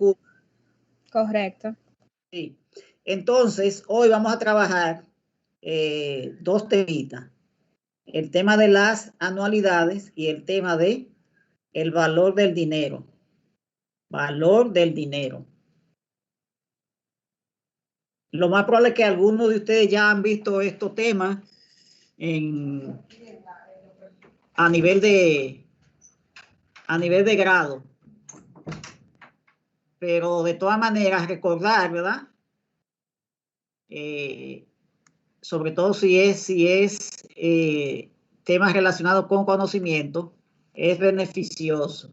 Q. Correcto. Sí. Entonces, hoy vamos a trabajar dos temitas. El tema de las anualidades y el tema de el valor del dinero. Valor del dinero. Lo más probable es que algunos de ustedes ya han visto estos temas a nivel de grado. Pero de todas maneras recordar, ¿verdad? Sobre todo si es temas relacionados con conocimiento, es beneficioso.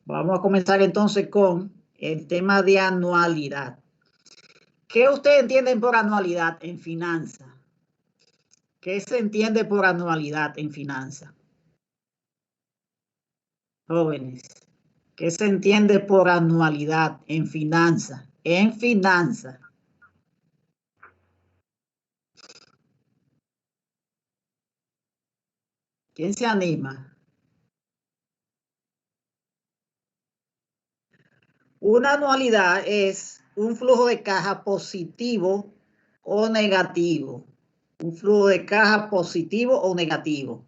Vamos a comenzar entonces con el tema de anualidad. ¿Qué ustedes entienden por anualidad en finanzas? ¿Qué se entiende por anualidad en finanzas? Jóvenes, ¿qué se entiende por anualidad en finanzas? En finanzas. ¿Quién se anima? Una anualidad es un flujo de caja positivo o negativo. Un flujo de caja positivo o negativo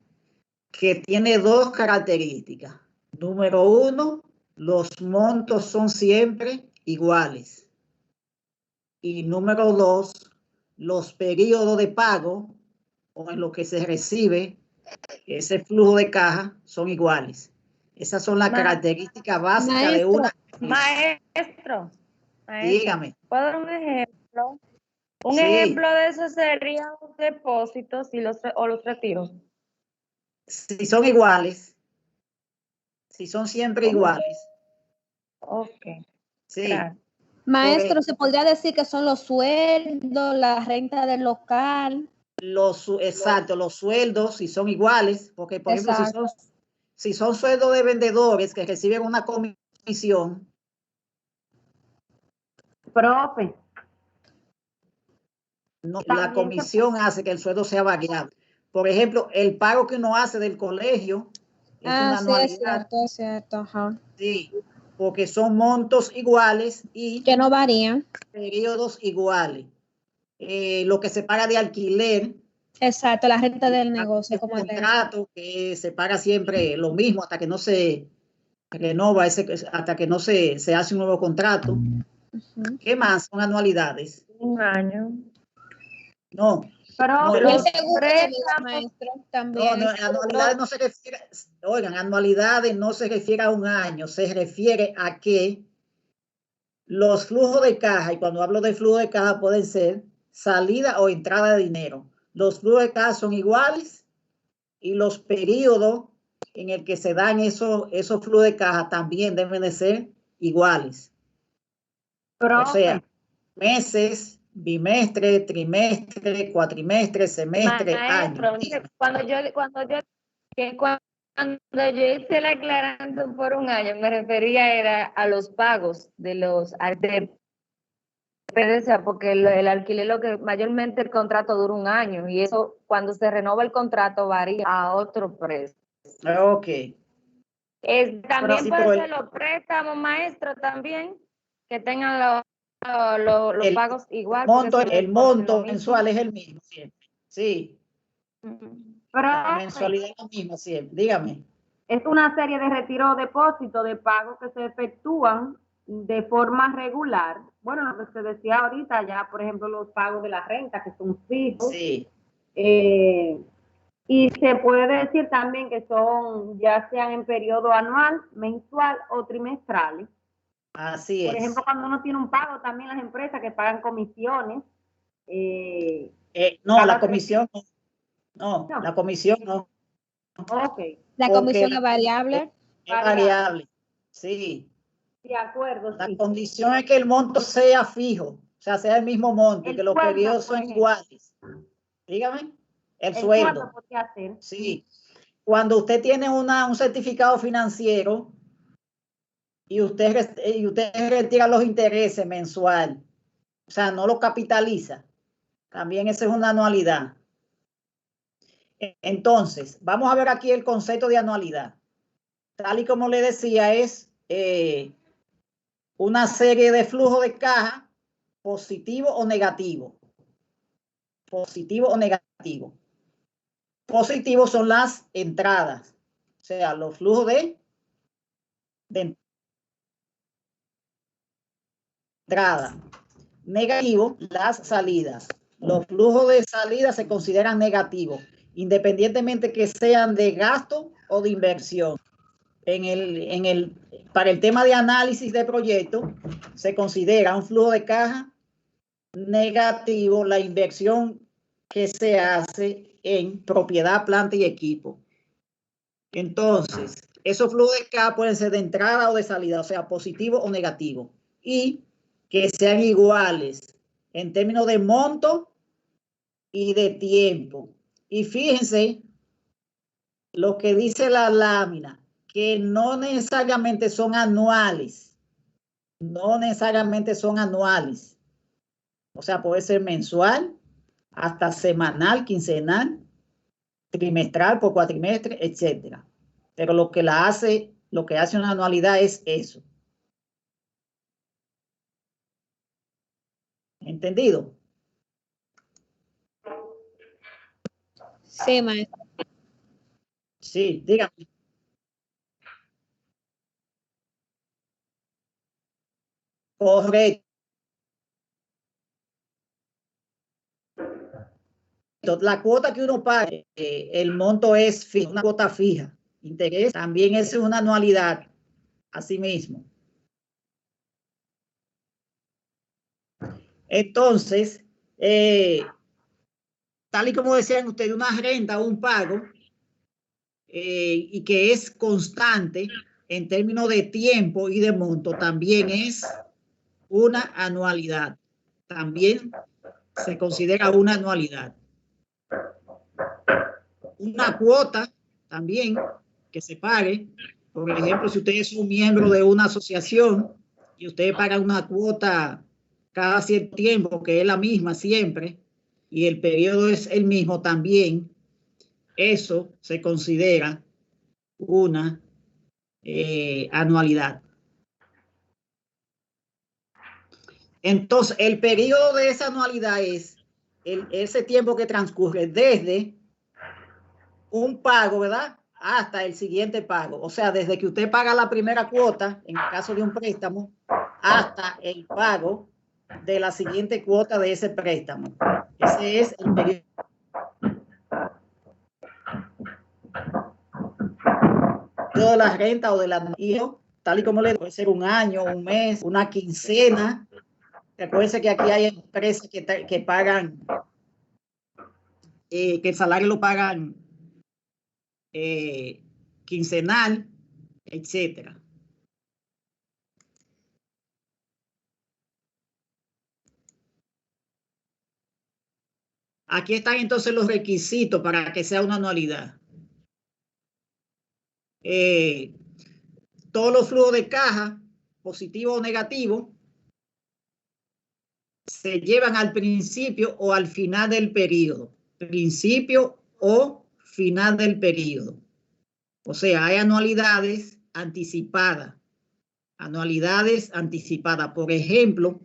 que tiene dos características. Número uno, los montos son siempre iguales. Y número dos, los periodos de pago o en lo que se recibe ese flujo de caja son iguales. Esas son las características básicas de una. Maestro, Dígame. ¿puedo dar un ejemplo? Un Sí. ejemplo de eso serían los depósitos y los retiros. Si son iguales, si son siempre iguales. Ok. Sí. Claro. Maestro, ¿se podría decir que son los sueldos, la renta del local? Exacto, los sueldos, si son iguales, porque por ejemplo, Exacto. si son sueldos de vendedores que reciben una comisión. Profe. No, la comisión hace que el sueldo sea variable. Por ejemplo, el pago que uno hace del colegio es una anualidad. Sí, es cierto. Ajá. Sí, porque son montos iguales y que no varían. Periodos iguales. Lo que se paga de alquiler. Exacto, la renta del negocio. Es un contrato que se paga siempre lo mismo hasta que no se renova, hasta que no se hace un nuevo contrato. ¿Qué más son anualidades? Un año. No. Pero no, el seguro de vida, maestro, también. No, anualidades no se refiere, oigan, anualidades no se refiere a un año, se refiere a que los flujos de caja, y cuando hablo de flujo de caja pueden ser salida o entrada de dinero. Los flujos de caja son iguales y los periodos en el que se dan esos flujos de caja también deben de ser iguales. O sea, meses, bimestre, trimestre, cuatrimestre, semestre, Maestro, año. Cuando yo hice la aclarando por un año, me refería era a los pagos de los porque el alquiler, lo que mayormente el contrato dura un año y eso cuando se renova el contrato varía a otro precio. Ok. También puede ser los préstamos, maestro, también, que tengan los pagos igual. El monto mensual es el mismo siempre. Sí. Pero la mensualidad es la misma siempre. Dígame. Es una serie de retiro o depósito de pago que se efectúan de forma regular. Bueno, lo que se decía ahorita ya, por ejemplo, los pagos de la renta, que son fijos. Sí. Y se puede decir también que son, ya sean en periodo anual, mensual o trimestrales. Así es. Por ejemplo, cuando uno tiene un pago, también las empresas que pagan comisiones. No, la comisión no. No, la comisión no. Ok. La comisión es variable. Es variable, sí. De acuerdo, La sí. condición es que el monto sea fijo, o sea, sea el mismo monto y que los periodos son iguales. Dígame. El sueldo. Podría ser. Sí. Cuando usted tiene un certificado financiero y usted retira los intereses mensual, o sea, no lo capitaliza, también esa es una anualidad. Entonces, vamos a ver aquí el concepto de anualidad. Tal y como le decía, es una serie de flujo de caja positivo o negativo. Positivo o negativo. Positivo son las entradas, o sea, los flujos de entrada. Negativo, las salidas. Los flujos de salida se consideran negativos, independientemente que sean de gasto o de inversión. Para el tema de análisis de proyecto, se considera un flujo de caja negativo la inversión que se hace en propiedad, planta y equipo. Entonces, esos flujos de caja pueden ser de entrada o de salida, o sea, positivo o negativo, y que sean iguales en términos de monto y de tiempo. Y fíjense lo que dice la lámina, que no necesariamente son anuales. No necesariamente son anuales. O sea, puede ser mensual, hasta semanal, quincenal, trimestral, por cuatrimestre, etcétera. Pero lo que hace una anualidad es eso. ¿Entendido? Sí, maestro. Sí, dígame. Correcto. La cuota que uno pague, el monto es fijo, una cuota fija. Interés también es una anualidad, asimismo. Entonces, tal y como decían ustedes, una renta o un pago, y que es constante en términos de tiempo y de monto, también es una anualidad. También se considera una anualidad. Una cuota también que se pague. Por ejemplo, si usted es un miembro de una asociación y usted paga una cuota cada cierto tiempo, que es la misma siempre, y el periodo es el mismo también, eso se considera una anualidad. Entonces, el periodo de esa anualidad es ese tiempo que transcurre desde un pago, ¿verdad?, hasta el siguiente pago. O sea, desde que usted paga la primera cuota, en el caso de un préstamo, hasta el pago de la siguiente cuota de ese préstamo. Ese es el periodo. De la renta o de la, tal y como le puede ser un año, un mes, una quincena. Recuerden que aquí hay empresas que pagan, que el salario lo pagan quincenal, etcétera. Aquí están entonces los requisitos para que sea una anualidad. Todos los flujos de caja, positivo o negativo, se llevan al principio o al final del periodo. Principio o final del periodo. O sea, hay anualidades anticipadas. Anualidades anticipadas. Por ejemplo,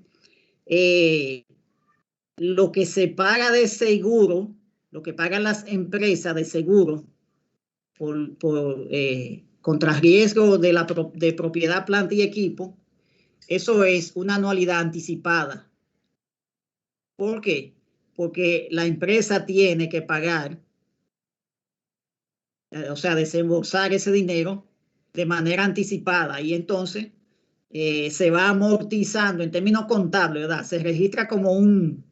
lo que se paga de seguro, lo que pagan las empresas de seguro contra riesgo de propiedad, planta y equipo, eso es una anualidad anticipada. ¿Por qué? Porque la empresa tiene que pagar, o sea, desembolsar ese dinero de manera anticipada, y entonces se va amortizando en términos contables, ¿verdad? Se registra como un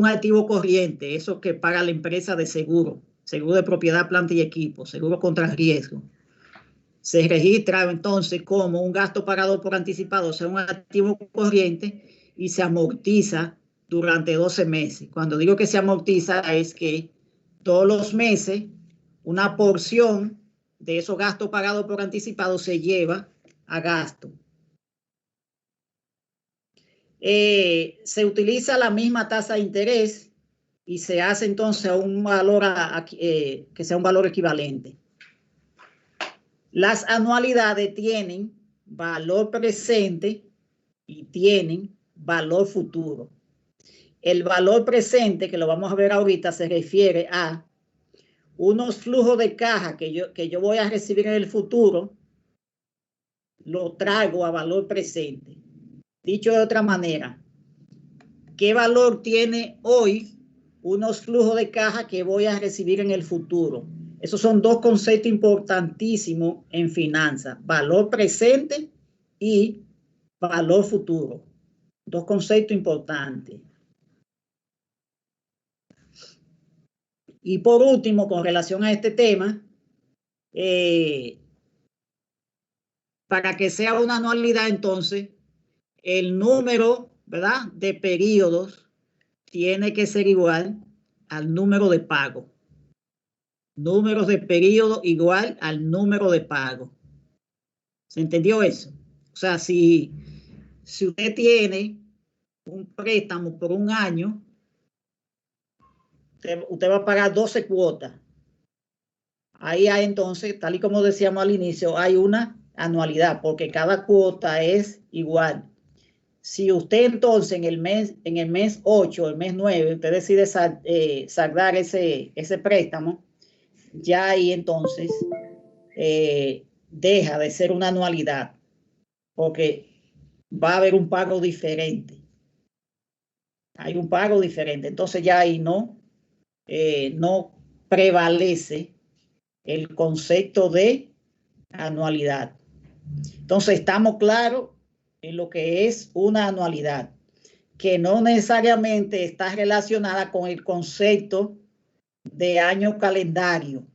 activo corriente, eso que paga la empresa de seguro, seguro de propiedad, planta y equipo, seguro contra riesgo. Se registra entonces como un gasto pagado por anticipado, o sea, un activo corriente, y se amortiza durante 12 meses. Cuando digo que se amortiza es que todos los meses una porción de esos gastos pagados por anticipado se lleva a gasto. Se utiliza la misma tasa de interés y se hace entonces un valor que sea un valor equivalente. Las anualidades tienen valor presente y tienen valor futuro. El valor presente, que lo vamos a ver ahorita, se refiere a unos flujos de caja que yo voy a recibir en el futuro, lo traigo a valor presente. Dicho de otra manera, ¿qué valor tiene hoy unos flujos de caja que voy a recibir en el futuro? Esos son dos conceptos importantísimos en finanzas: valor presente y valor futuro. Dos conceptos importantes. Y por último, con relación a este tema, para que sea una anualidad, entonces, el número, ¿verdad?, de periodos tiene que ser igual al número de pago. Números de periodo igual al número de pago. ¿Se entendió eso? O sea, si usted tiene un préstamo por un año, usted va a pagar 12 cuotas. Ahí hay entonces, tal y como decíamos al inicio, hay una anualidad porque cada cuota es igual. Si usted entonces en el mes 8, el mes 9, usted decide saldar ese préstamo, ya ahí entonces deja de ser una anualidad porque va a haber un pago diferente. Hay un pago diferente. Entonces ya ahí no prevalece el concepto de anualidad. Entonces estamos claros en lo que es una anualidad, que no necesariamente está relacionada con el concepto de año calendario.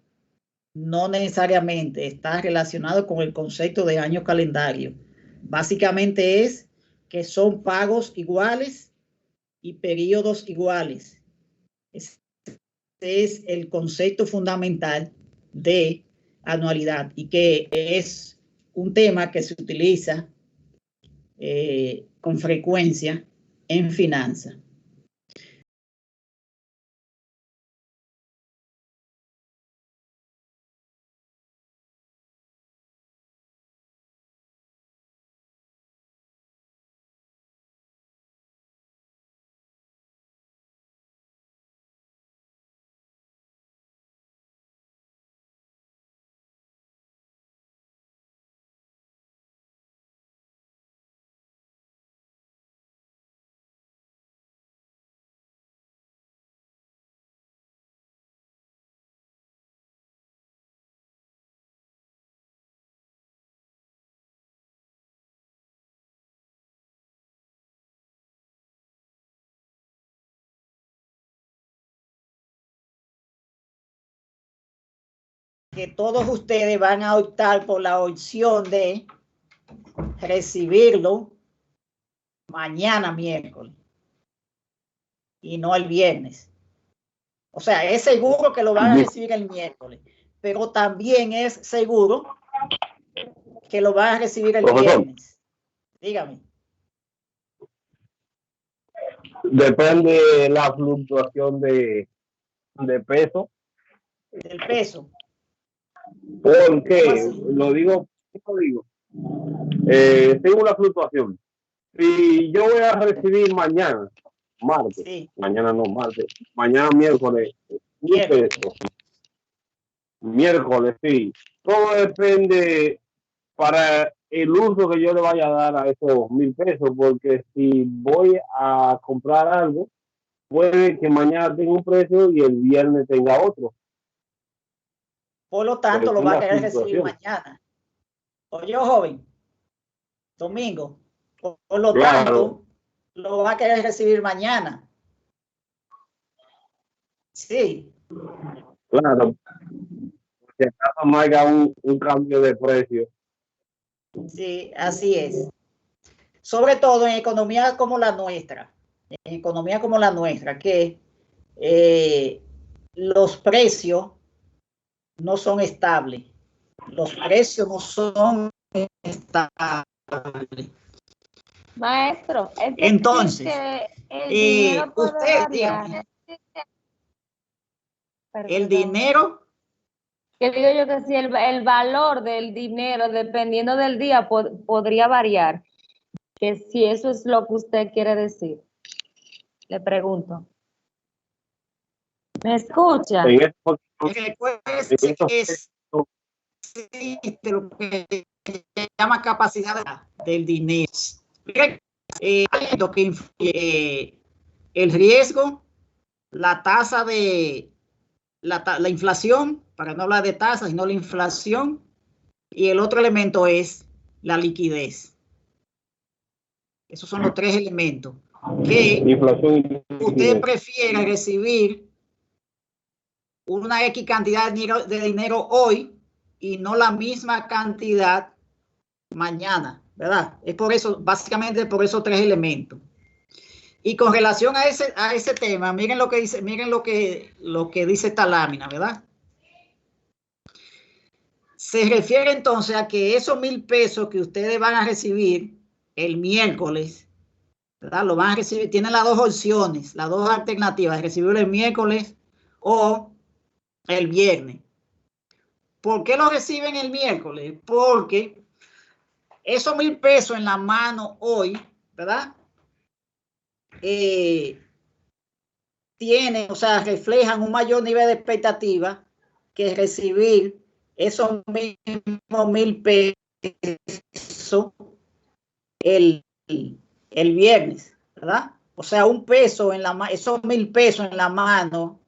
No necesariamente está relacionado con el concepto de año calendario. Básicamente es que son pagos iguales y periodos iguales. Ese es el concepto fundamental de anualidad y que es un tema que se utiliza con frecuencia en finanzas. Que todos ustedes van a optar por la opción de recibirlo mañana miércoles y no el viernes. O sea, es seguro que lo van a recibir el miércoles, pero también es seguro que lo van a recibir el viernes. Dígame. Depende de la fluctuación de peso. Del peso. ¿Por qué? Lo digo. Tengo una fluctuación. Si yo voy a recibir mañana, martes, sí. Mañana no, martes, mañana miércoles, miércoles, sí. Todo depende para el uso que yo le vaya a dar a esos 1,000 pesos, porque si voy a comprar algo, puede que mañana tenga un precio y el viernes tenga otro. Por lo tanto, lo va a querer recibir mañana. Oye, joven, domingo. Por lo tanto, lo va a querer recibir mañana. Sí. Claro. Si acaso no haya un cambio de precio. Sí, así es. Sobre todo en economía como la nuestra. En economía como la nuestra, que los precios no son estables. Los precios no son estables. Maestro, entonces, usted, dígame, el dinero Que digo yo que si el valor del dinero, dependiendo del día, podría variar. Que si eso es lo que usted quiere decir. Le pregunto. ¿Me escucha? Recuérdese que es lo que se llama capacidad del dinero. Lo que influye el riesgo, la tasa de la inflación, para no hablar de tasas, sino la inflación, y el otro elemento es la liquidez. Esos son los tres elementos que usted prefiere recibir una X cantidad de dinero hoy y no la misma cantidad mañana, ¿verdad? Es por eso, básicamente por esos tres elementos. Y con relación a ese tema, miren lo que dice, miren lo que dice esta lámina, ¿verdad? Se refiere entonces a que esos 1,000 pesos que ustedes van a recibir el miércoles, ¿verdad? Lo van a recibir, tienen las dos opciones, las dos alternativas, recibirlo el miércoles o el viernes. ¿Por qué lo reciben el miércoles? Porque esos 1,000 pesos en la mano hoy, ¿verdad? Tienen, o sea, reflejan un mayor nivel de expectativa que recibir esos mismos 1,000 pesos el viernes, ¿verdad? O sea, un peso en la mano, esos 1,000 pesos en la mano,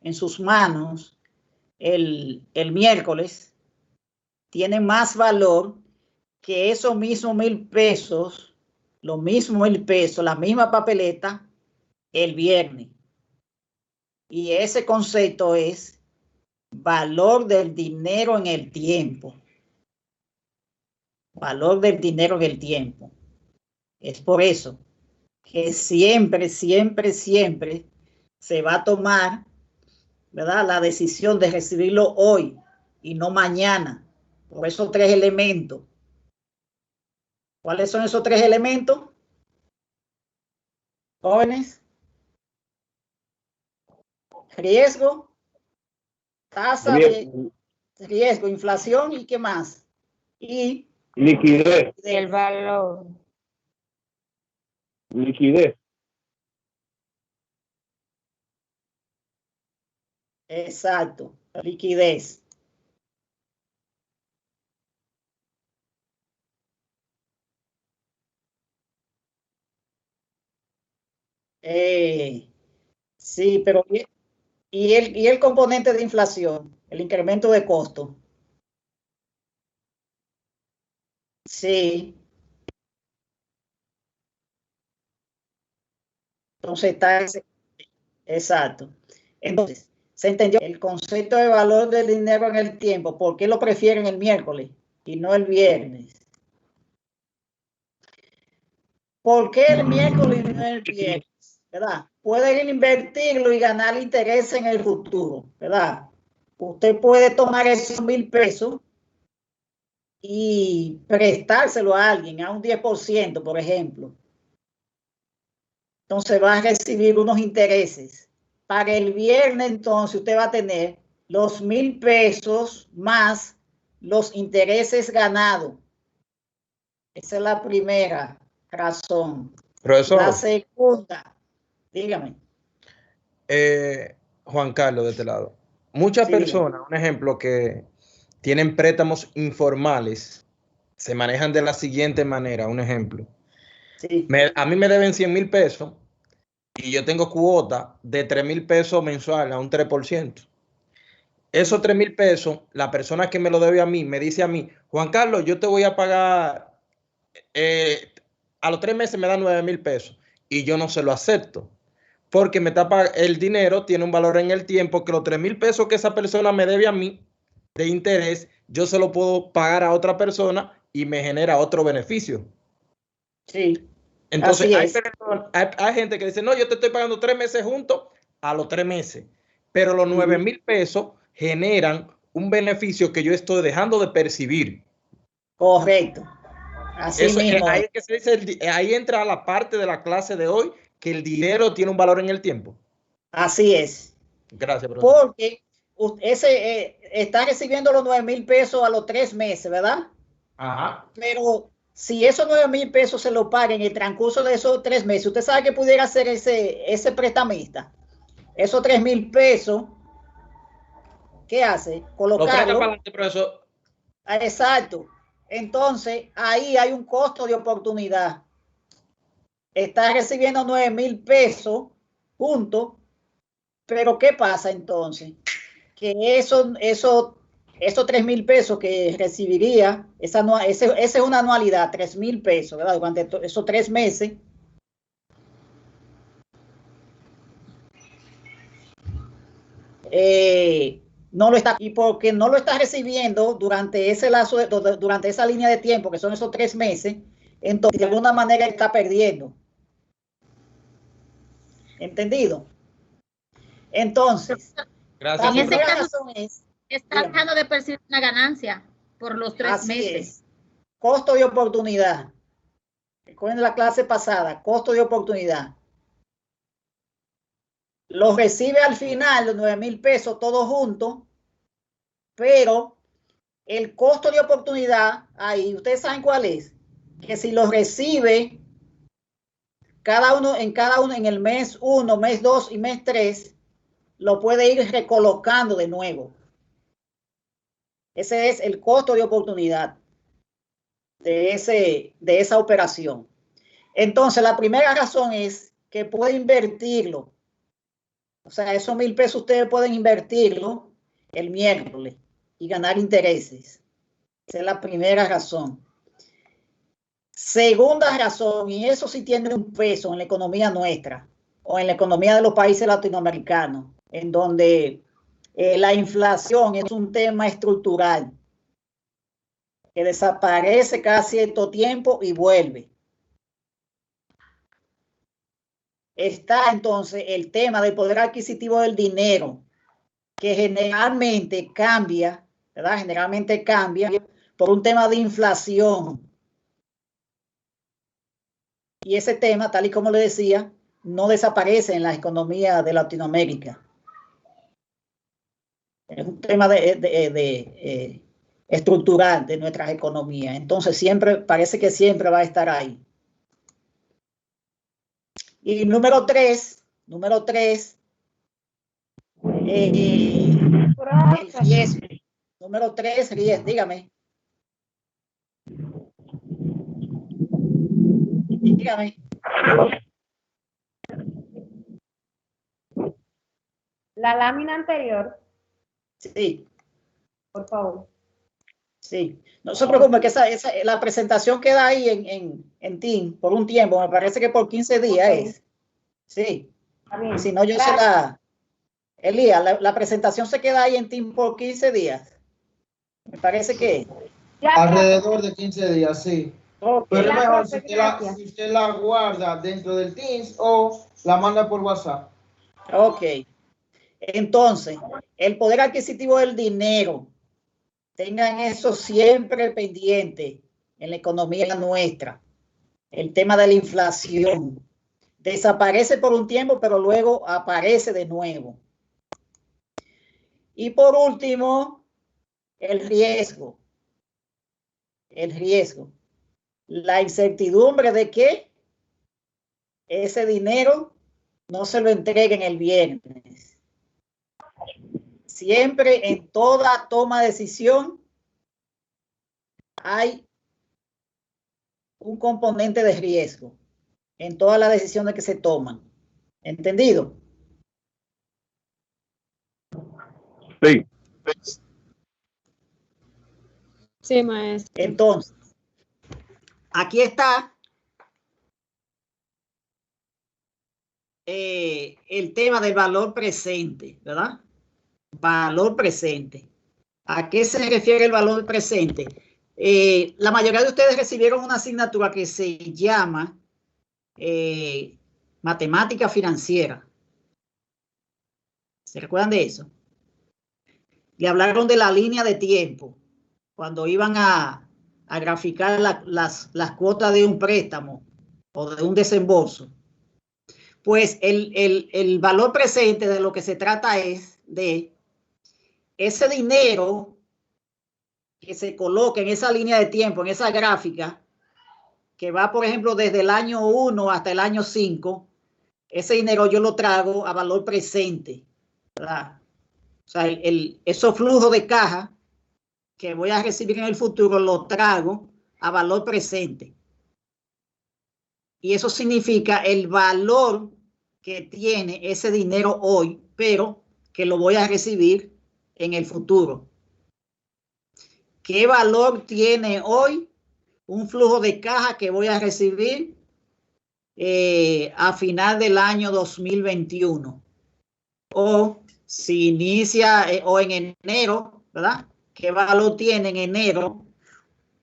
en sus manos, el miércoles, tiene más valor que esos mismos 1,000 pesos, los mismos 1,000 pesos, la misma papeleta, el viernes. Y ese concepto es valor del dinero en el tiempo. Valor del dinero en el tiempo. Es por eso que siempre, siempre, siempre se va a tomar, ¿verdad?, la decisión de recibirlo hoy y no mañana, por esos tres elementos. ¿Cuáles son esos tres elementos, jóvenes? Riesgo, tasa de riesgo, inflación y ¿qué más? Y liquidez. El valor. Liquidez. Exacto, liquidez. Sí, pero ¿y el componente de inflación? El incremento de costo. Sí. Entonces está exacto. Entonces, se entendió el concepto de valor del dinero en el tiempo. ¿Por qué lo prefieren el miércoles y no el viernes? ¿Por qué el miércoles y no el viernes? ¿Verdad? Pueden invertirlo y ganar interés en el futuro, ¿verdad? Usted puede tomar esos 1,000 pesos y prestárselo a alguien a un 10%, por ejemplo. Entonces va a recibir unos intereses. Para el viernes, entonces, usted va a tener los 1,000 pesos más los intereses ganados. Esa es la primera razón. Profesor, la segunda, dígame. Juan Carlos, de este lado. Muchas personas, un ejemplo, que tienen préstamos informales, se manejan de la siguiente manera, un ejemplo. Sí. A mí me deben 100,000 pesos y yo tengo cuota de 3,000 pesos mensual a un 3%. Esos 3,000 pesos, la persona que me lo debe a mí, me dice a mí, Juan Carlos, yo te voy a pagar, a los 3 meses me dan 9,000 pesos y yo no se lo acepto. Porque el dinero tiene un valor en el tiempo que los 3,000 pesos que esa persona me debe a mí de interés, yo se lo puedo pagar a otra persona y me genera otro beneficio. Sí. Entonces hay gente que dice, no, yo te estoy pagando 3 meses juntos a los 3 meses, pero los 9,000 pesos generan un beneficio que yo estoy dejando de percibir. Correcto. Así eso, mismo. Ahí entra la parte de la clase de hoy, que el dinero tiene un valor en el tiempo. Así es. Gracias, profesor. está recibiendo los 9,000 pesos a los 3 meses, ¿verdad? Ajá. Pero si esos 9,000 pesos se lo pagan en el transcurso de esos 3 meses, usted sabe que pudiera hacer ese prestamista. Esos 3,000 pesos, ¿qué hace? Colocarlo. Profesor. Exacto. Entonces, ahí hay un costo de oportunidad. Está recibiendo 9,000 pesos juntos, pero ¿qué pasa entonces? Que esos 3,000 pesos que recibiría, esa es una anualidad, 3,000 pesos, ¿verdad? Durante esos 3 meses. No lo está, y porque no lo está recibiendo durante ese lazo, durante esa línea de tiempo, que son esos 3 meses, entonces de alguna manera está perdiendo. ¿Entendido? Entonces, gracias. En ese caso, está dejando de percibir una ganancia por los 3 meses. Es. Costo de oportunidad. Recuerden la clase pasada, costo de oportunidad. Lo recibe al final, los 9,000 pesos todos juntos, pero el costo de oportunidad, ahí, ustedes saben cuál es, que si lo recibe cada uno en el mes 1, mes 2 y mes 3, lo puede ir recolocando de nuevo. Ese es el costo de oportunidad de esa operación. Entonces, la primera razón es que puede invertirlo. O sea, esos 1,000 pesos ustedes pueden invertirlo el miércoles y ganar intereses. Esa es la primera razón. Segunda razón, y eso sí tiene un peso en la economía nuestra o en la economía de los países latinoamericanos, en donde la inflación es un tema estructural que desaparece cada cierto tiempo y vuelve. Está entonces el tema del poder adquisitivo del dinero, que generalmente cambia, ¿verdad? Generalmente cambia por un tema de inflación. Y ese tema, tal y como le decía, no desaparece en la economía de Latinoamérica. Es un tema estructural de nuestras economías. Entonces, parece que siempre va a estar ahí. Y número 3, el riesgo. Número 3, riesgo, dígame. Dígame. La lámina anterior. Sí. Por favor. Sí. No se preocupe que la presentación queda ahí en Team por un tiempo. Me parece que por 15 días es. Sí. Si no, yo Elías, la presentación se queda ahí en Team por 15 días. Me parece que alrededor de 15 días, sí. Okay. Pero es mejor si usted la guarda dentro del Teams o la manda por WhatsApp. Ok. Entonces, el poder adquisitivo del dinero, tengan eso siempre pendiente en la economía nuestra. El tema de la inflación. Desaparece por un tiempo, pero luego aparece de nuevo. Y por último, el riesgo. El riesgo. La incertidumbre de que ese dinero no se lo entreguen el viernes. Siempre en toda toma de decisión hay un componente de riesgo en todas las decisiones que se toman. ¿Entendido? Sí. Sí, maestro. Entonces, aquí está el tema del valor presente, ¿verdad? Valor presente. ¿A qué se refiere el valor presente? La mayoría de ustedes recibieron una asignatura que se llama matemática financiera. ¿Se recuerdan de eso? Le hablaron de la línea de tiempo, cuando iban a graficar las cuotas de un préstamo o de un desembolso. Pues el valor presente de lo que se trata es de ese dinero que se coloca en esa línea de tiempo, en esa gráfica, que va, por ejemplo, desde el año 1 hasta el año 5, ese dinero yo lo trago a valor presente, ¿verdad? O sea, esos flujos de caja que voy a recibir en el futuro lo trago a valor presente. Y eso significa el valor que tiene ese dinero hoy, pero que lo voy a recibir en el futuro. ¿Qué valor tiene hoy un flujo de caja que voy a recibir a final del año 2021? O si inicia o en enero, ¿verdad? ¿Qué valor tiene en enero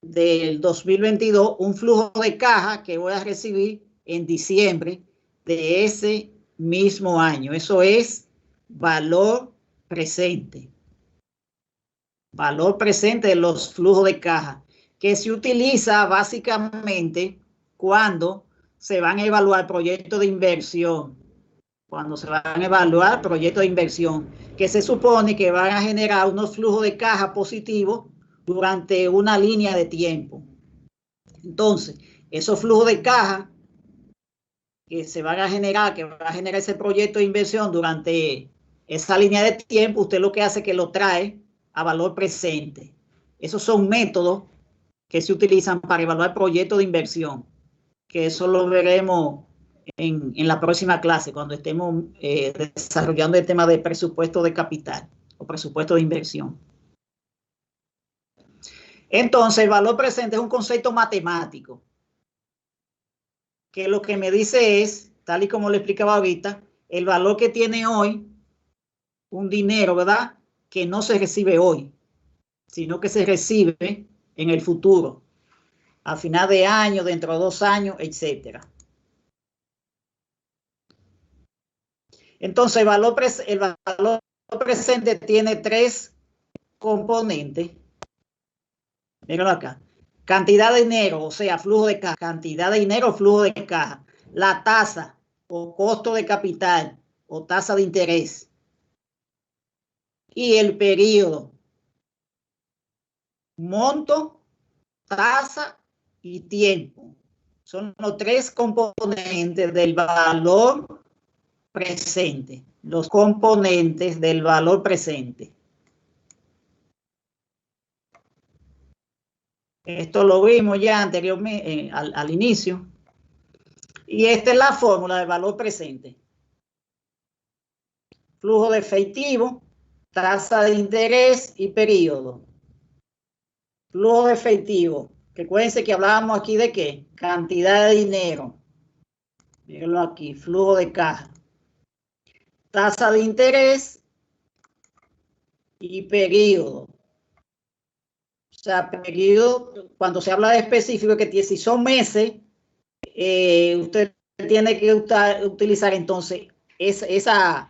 del 2022 un flujo de caja que voy a recibir en diciembre de ese mismo año? Eso es valor presente. Valor presente de los flujos de caja, que se utiliza básicamente cuando se van a evaluar proyectos de inversión. Cuando se van a evaluar proyectos de inversión, que se supone que van a generar unos flujos de caja positivos durante una línea de tiempo. Entonces, esos flujos de caja que se van a generar, que va a generar ese proyecto de inversión durante esa línea de tiempo, usted lo que hace es que lo trae a valor presente. Esos son métodos que se utilizan para evaluar proyectos de inversión, que eso lo veremos en la próxima clase, cuando estemos desarrollando el tema de presupuesto de capital o presupuesto de inversión. Entonces, el valor presente es un concepto matemático, que lo que me dice es, tal y como le explicaba ahorita, el valor que tiene hoy un dinero, ¿verdad?, que no se recibe hoy, sino que se recibe en el futuro, a final de año, dentro de 2 años, etcétera. Entonces, el valor presente tiene 3 componentes. Mírenlo acá. Cantidad de dinero, o sea, flujo de caja. Cantidad de dinero, flujo de caja. La tasa o costo de capital o tasa de interés. Y el periodo. Monto, tasa y tiempo. Son los 3 componentes del valor presente. Los componentes del valor presente. Esto lo vimos ya anteriormente, al inicio. Y esta es la fórmula del valor presente. Flujo de efectivo, tasa de interés y periodo. Flujo de efectivo. Recuérdense que hablábamos aquí de qué? Cantidad de dinero. Mírenlo aquí, flujo de caja. Tasa de interés y periodo. O sea, periodo, cuando se habla de específico, que si son meses, usted tiene que utilizar entonces esa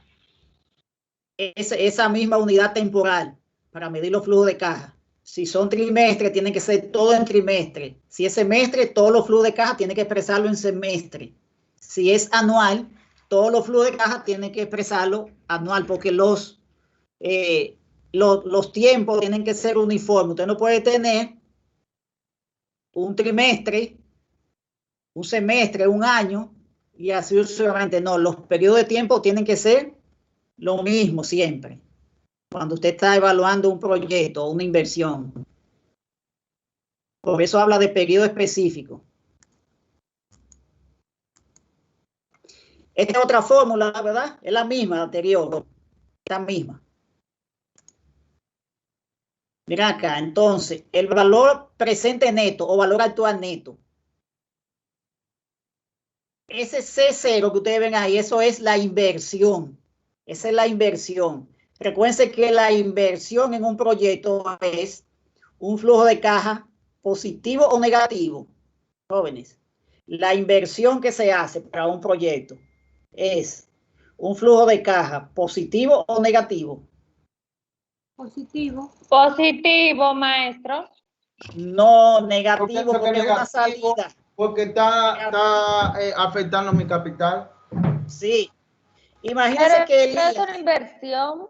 misma unidad temporal para medir los flujos de caja. Si son trimestres, tienen que ser todo en trimestre. Si es semestre, todos los flujos de caja tienen que expresarlo en semestre. Si es anual, todos los flujos de caja tienen que expresarlo anual, porque los tiempos tienen que ser uniformes. Usted no puede tener un trimestre, un semestre, un año, y así sucesivamente. No, los periodos de tiempo tienen que ser lo mismo siempre, cuando usted está evaluando un proyecto o una inversión. Por eso habla de periodo específico. Esta es otra fórmula, ¿verdad? Es la misma, la anterior, la misma. Mira acá, entonces, el valor presente neto o valor actual neto. Ese C0 que ustedes ven ahí, eso es la inversión. Esa es la inversión. Recuerden que la inversión en un proyecto es un flujo de caja positivo o negativo. Jóvenes, la inversión que se hace para un proyecto es un flujo de caja positivo o negativo. Positivo. Positivo, maestro. No, negativo, porque es una salida. Porque está afectando mi capital. Sí. Imagínense que es una inversión.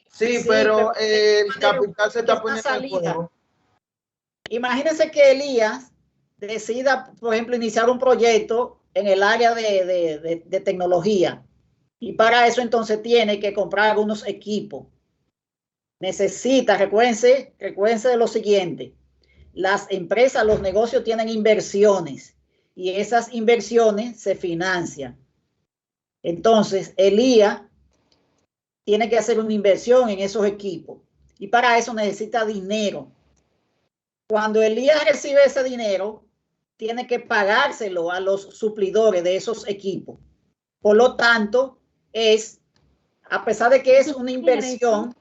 Sí, Sí, pero pero el mire, capital se está esta poniendo en salida. juego. Imagínense que Elías decida, por ejemplo, iniciar un proyecto en el área de tecnología. Y para eso entonces tiene que comprar algunos equipos. Necesita, recuérdense de lo siguiente. Las empresas, los negocios tienen inversiones y esas inversiones se financian. Entonces, Elías tiene que hacer una inversión en esos equipos y para eso necesita dinero. Cuando Elías recibe ese dinero, tiene que pagárselo a los suplidores de esos equipos. Por lo tanto, a pesar de que es una inversión,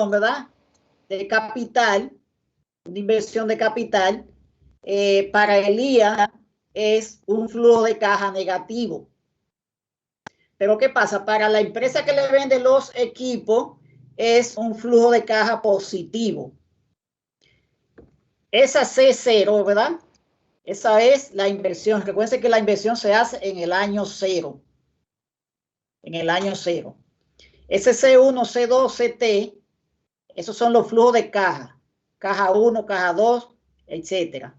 ¿verdad? De capital, una inversión de capital, para Elías es un flujo de caja negativo. Pero ¿qué pasa? Para la empresa que le vende los equipos es un flujo de caja positivo. Esa C0, ¿verdad? Esa es la inversión. Recuerden que la inversión se hace en el año cero. En el año cero. Ese C1, C2, CT, esos son los flujos de caja. Caja 1, caja 2, etcétera.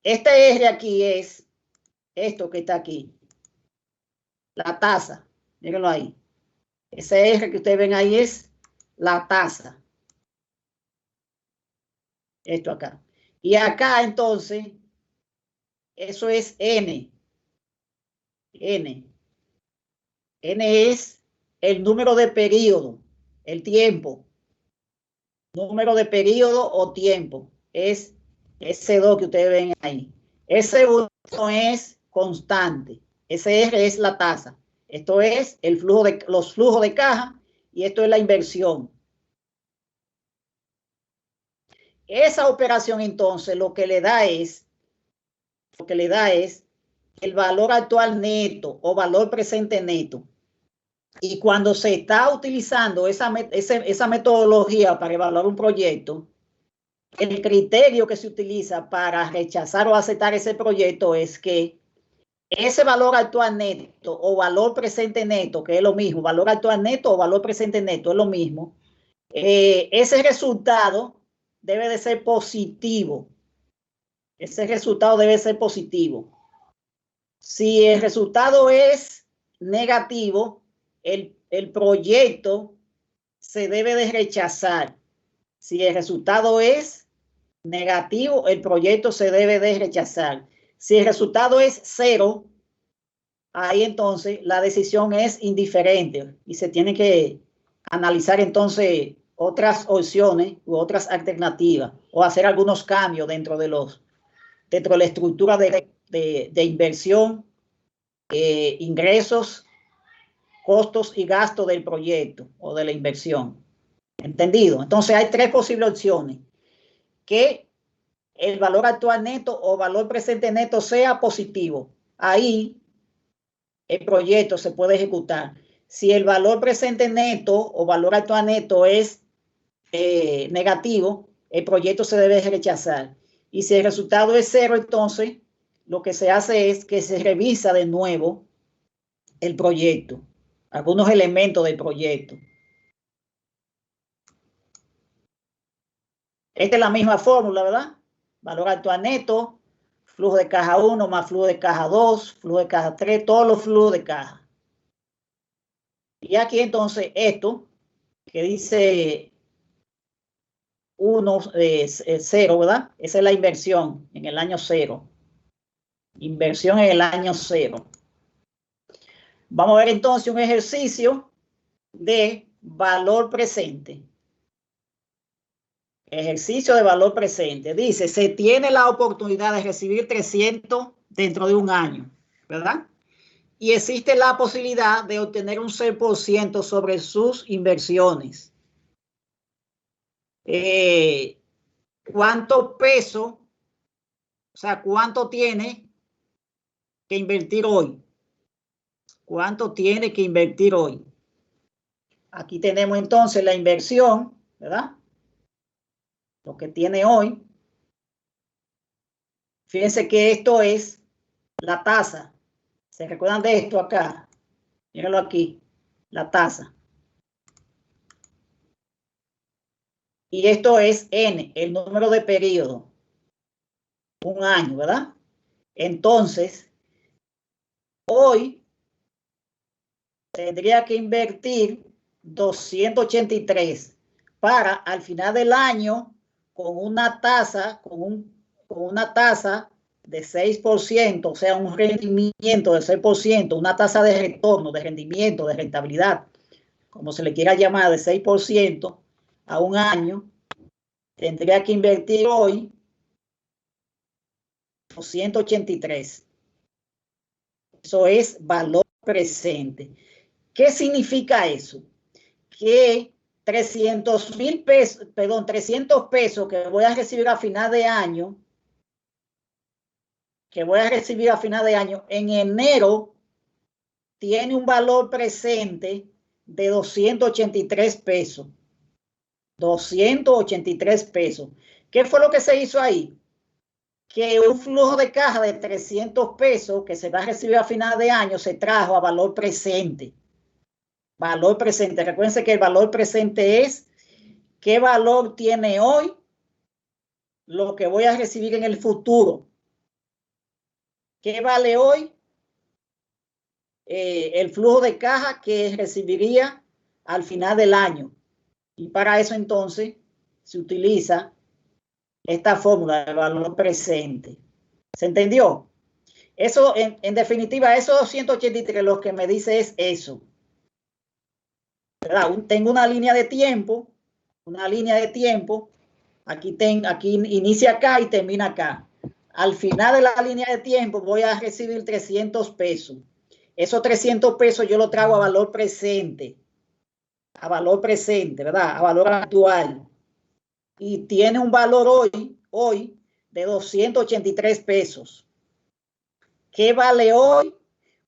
Este R aquí es esto que está aquí. La tasa. Mírenlo ahí. Ese R que ustedes ven ahí es la tasa. Esto acá. Y acá entonces, eso es N. N. N es el número de periodo, el tiempo. Número de periodo o tiempo. Es ese 2 que ustedes ven ahí. Ese 1 es constante. Ese R es la tasa. Esto es los flujos de caja y esto es la inversión. Esa operación entonces lo que le da es el valor actual neto o valor presente neto. Y cuando se está utilizando esa metodología para evaluar un proyecto, el criterio que se utiliza para rechazar o aceptar ese proyecto es que ese valor actual neto o valor presente neto, que es lo mismo, valor actual neto o valor presente neto es lo mismo, ese resultado debe de ser positivo. Ese resultado debe ser positivo. Si el resultado es negativo, el proyecto se debe de rechazar. Si el resultado es negativo, el proyecto se debe de rechazar. Si el resultado es 0, ahí entonces la decisión es indiferente y se tiene que analizar entonces otras opciones u otras alternativas o hacer algunos cambios dentro de la estructura de inversión, ingresos, costos y gastos del proyecto o de la inversión. ¿Entendido? Entonces hay 3 posibles opciones. Que el valor actual neto o valor presente neto sea positivo. Ahí el proyecto se puede ejecutar. Si el valor presente neto o valor actual neto es negativo, el proyecto se debe rechazar. Y si el resultado es 0, entonces lo que se hace es que se revisa de nuevo el proyecto, algunos elementos del proyecto. Esta es la misma fórmula, ¿verdad? Valor actual neto, flujo de caja 1 más flujo de caja 2, flujo de caja 3, todos los flujos de caja. Y aquí entonces esto, que dice 1, 0, ¿verdad? Esa es la inversión en el año 0. Inversión en el año 0. Vamos a ver entonces un ejercicio de valor presente. Ejercicio de valor presente. Dice, se tiene la oportunidad de recibir 300 dentro de un año, ¿verdad? Y existe la posibilidad de obtener un 6% sobre sus inversiones. ¿Cuánto peso, o sea, cuánto tiene que invertir hoy? ¿Cuánto tiene que invertir hoy? Aquí tenemos entonces la inversión, ¿verdad? Lo que tiene hoy. Fíjense que esto es la tasa. ¿Se recuerdan de esto acá? Mírenlo aquí. la tasa. Y esto es N, el número de periodo. Un año, ¿verdad? Entonces, hoy tendría que invertir 283 para al final del año con una tasa, con una tasa de 6%, o sea, un rendimiento de 6%, una tasa de retorno, de rendimiento, de rentabilidad, como se le quiera llamar, de 6% a un año, tendría que invertir hoy 283. Eso es valor presente. ¿Qué significa eso? Que 300 pesos que voy a recibir a final de año, en enero tiene un valor presente de 283 pesos. 283 pesos. ¿Qué fue lo que se hizo ahí? Que un flujo de caja de 300 pesos que se va a recibir a final de año se trajo a valor presente. Valor presente. Recuérdense que el valor presente es qué valor tiene hoy lo que voy a recibir en el futuro. ¿Qué vale hoy el flujo de caja que recibiría al final del año? Y para eso entonces se utiliza esta fórmula de valor presente. ¿Se entendió? Eso, en definitiva, esos 283 lo que me dice es eso. ¿Verdad? Tengo una línea de tiempo, aquí inicia acá y termina acá. Al final de la línea de tiempo voy a recibir 300 pesos. Esos 300 pesos yo lo traigo a valor presente, ¿verdad? A valor actual. Y tiene un valor hoy de 283 pesos. ¿Qué vale hoy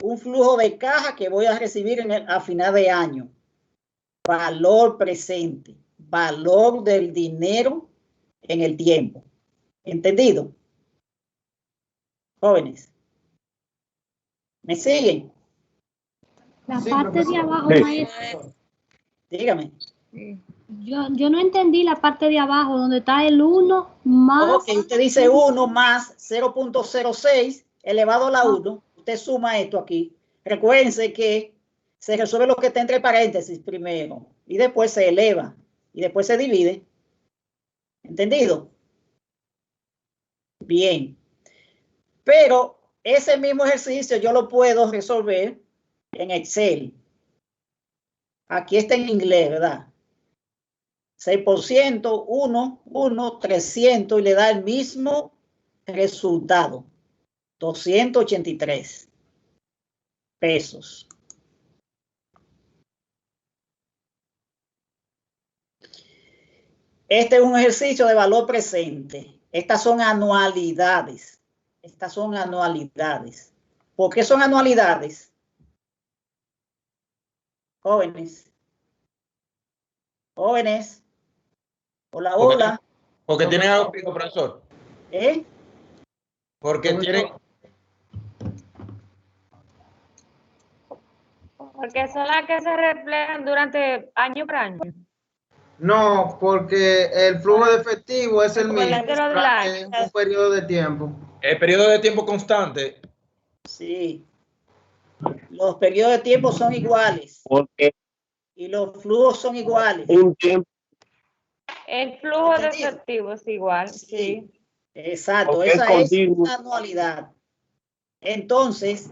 un flujo de caja que voy a recibir a final de año? Valor presente, valor del dinero en el tiempo. ¿Entendido? Jóvenes, ¿me siguen? La Sí, parte de profesor. abajo, Sí. maestro. Dígame. Yo no entendí la parte de abajo donde está el 1 más. Ok, usted dice 1 más 0.06 elevado a la 1. Usted suma esto aquí. Recuérdense que se resuelve lo que está entre paréntesis primero y después se eleva y después se divide. ¿Entendido? Bien. Pero ese mismo ejercicio yo lo puedo resolver en Excel. Aquí está en inglés, ¿verdad? 6%, 1, 300 y le da el mismo resultado. 283 pesos. Este es un ejercicio de valor presente. Estas son anualidades. ¿Por qué son anualidades? Jóvenes. Hola, hola. Porque tienen algo fijo, profesor. Porque tienen. Porque son las que se reflejan durante año por año. No, porque el flujo de efectivo es el mismo Acuérdate lo del año. durante un periodo de tiempo. El periodo de tiempo constante. Sí. Los periodos de tiempo son iguales. Porque Y los flujos son iguales. un tiempo, El flujo de ¿Entendido? efectivo es igual, sí. Exacto, porque es esa es continuo. una anualidad. Entonces,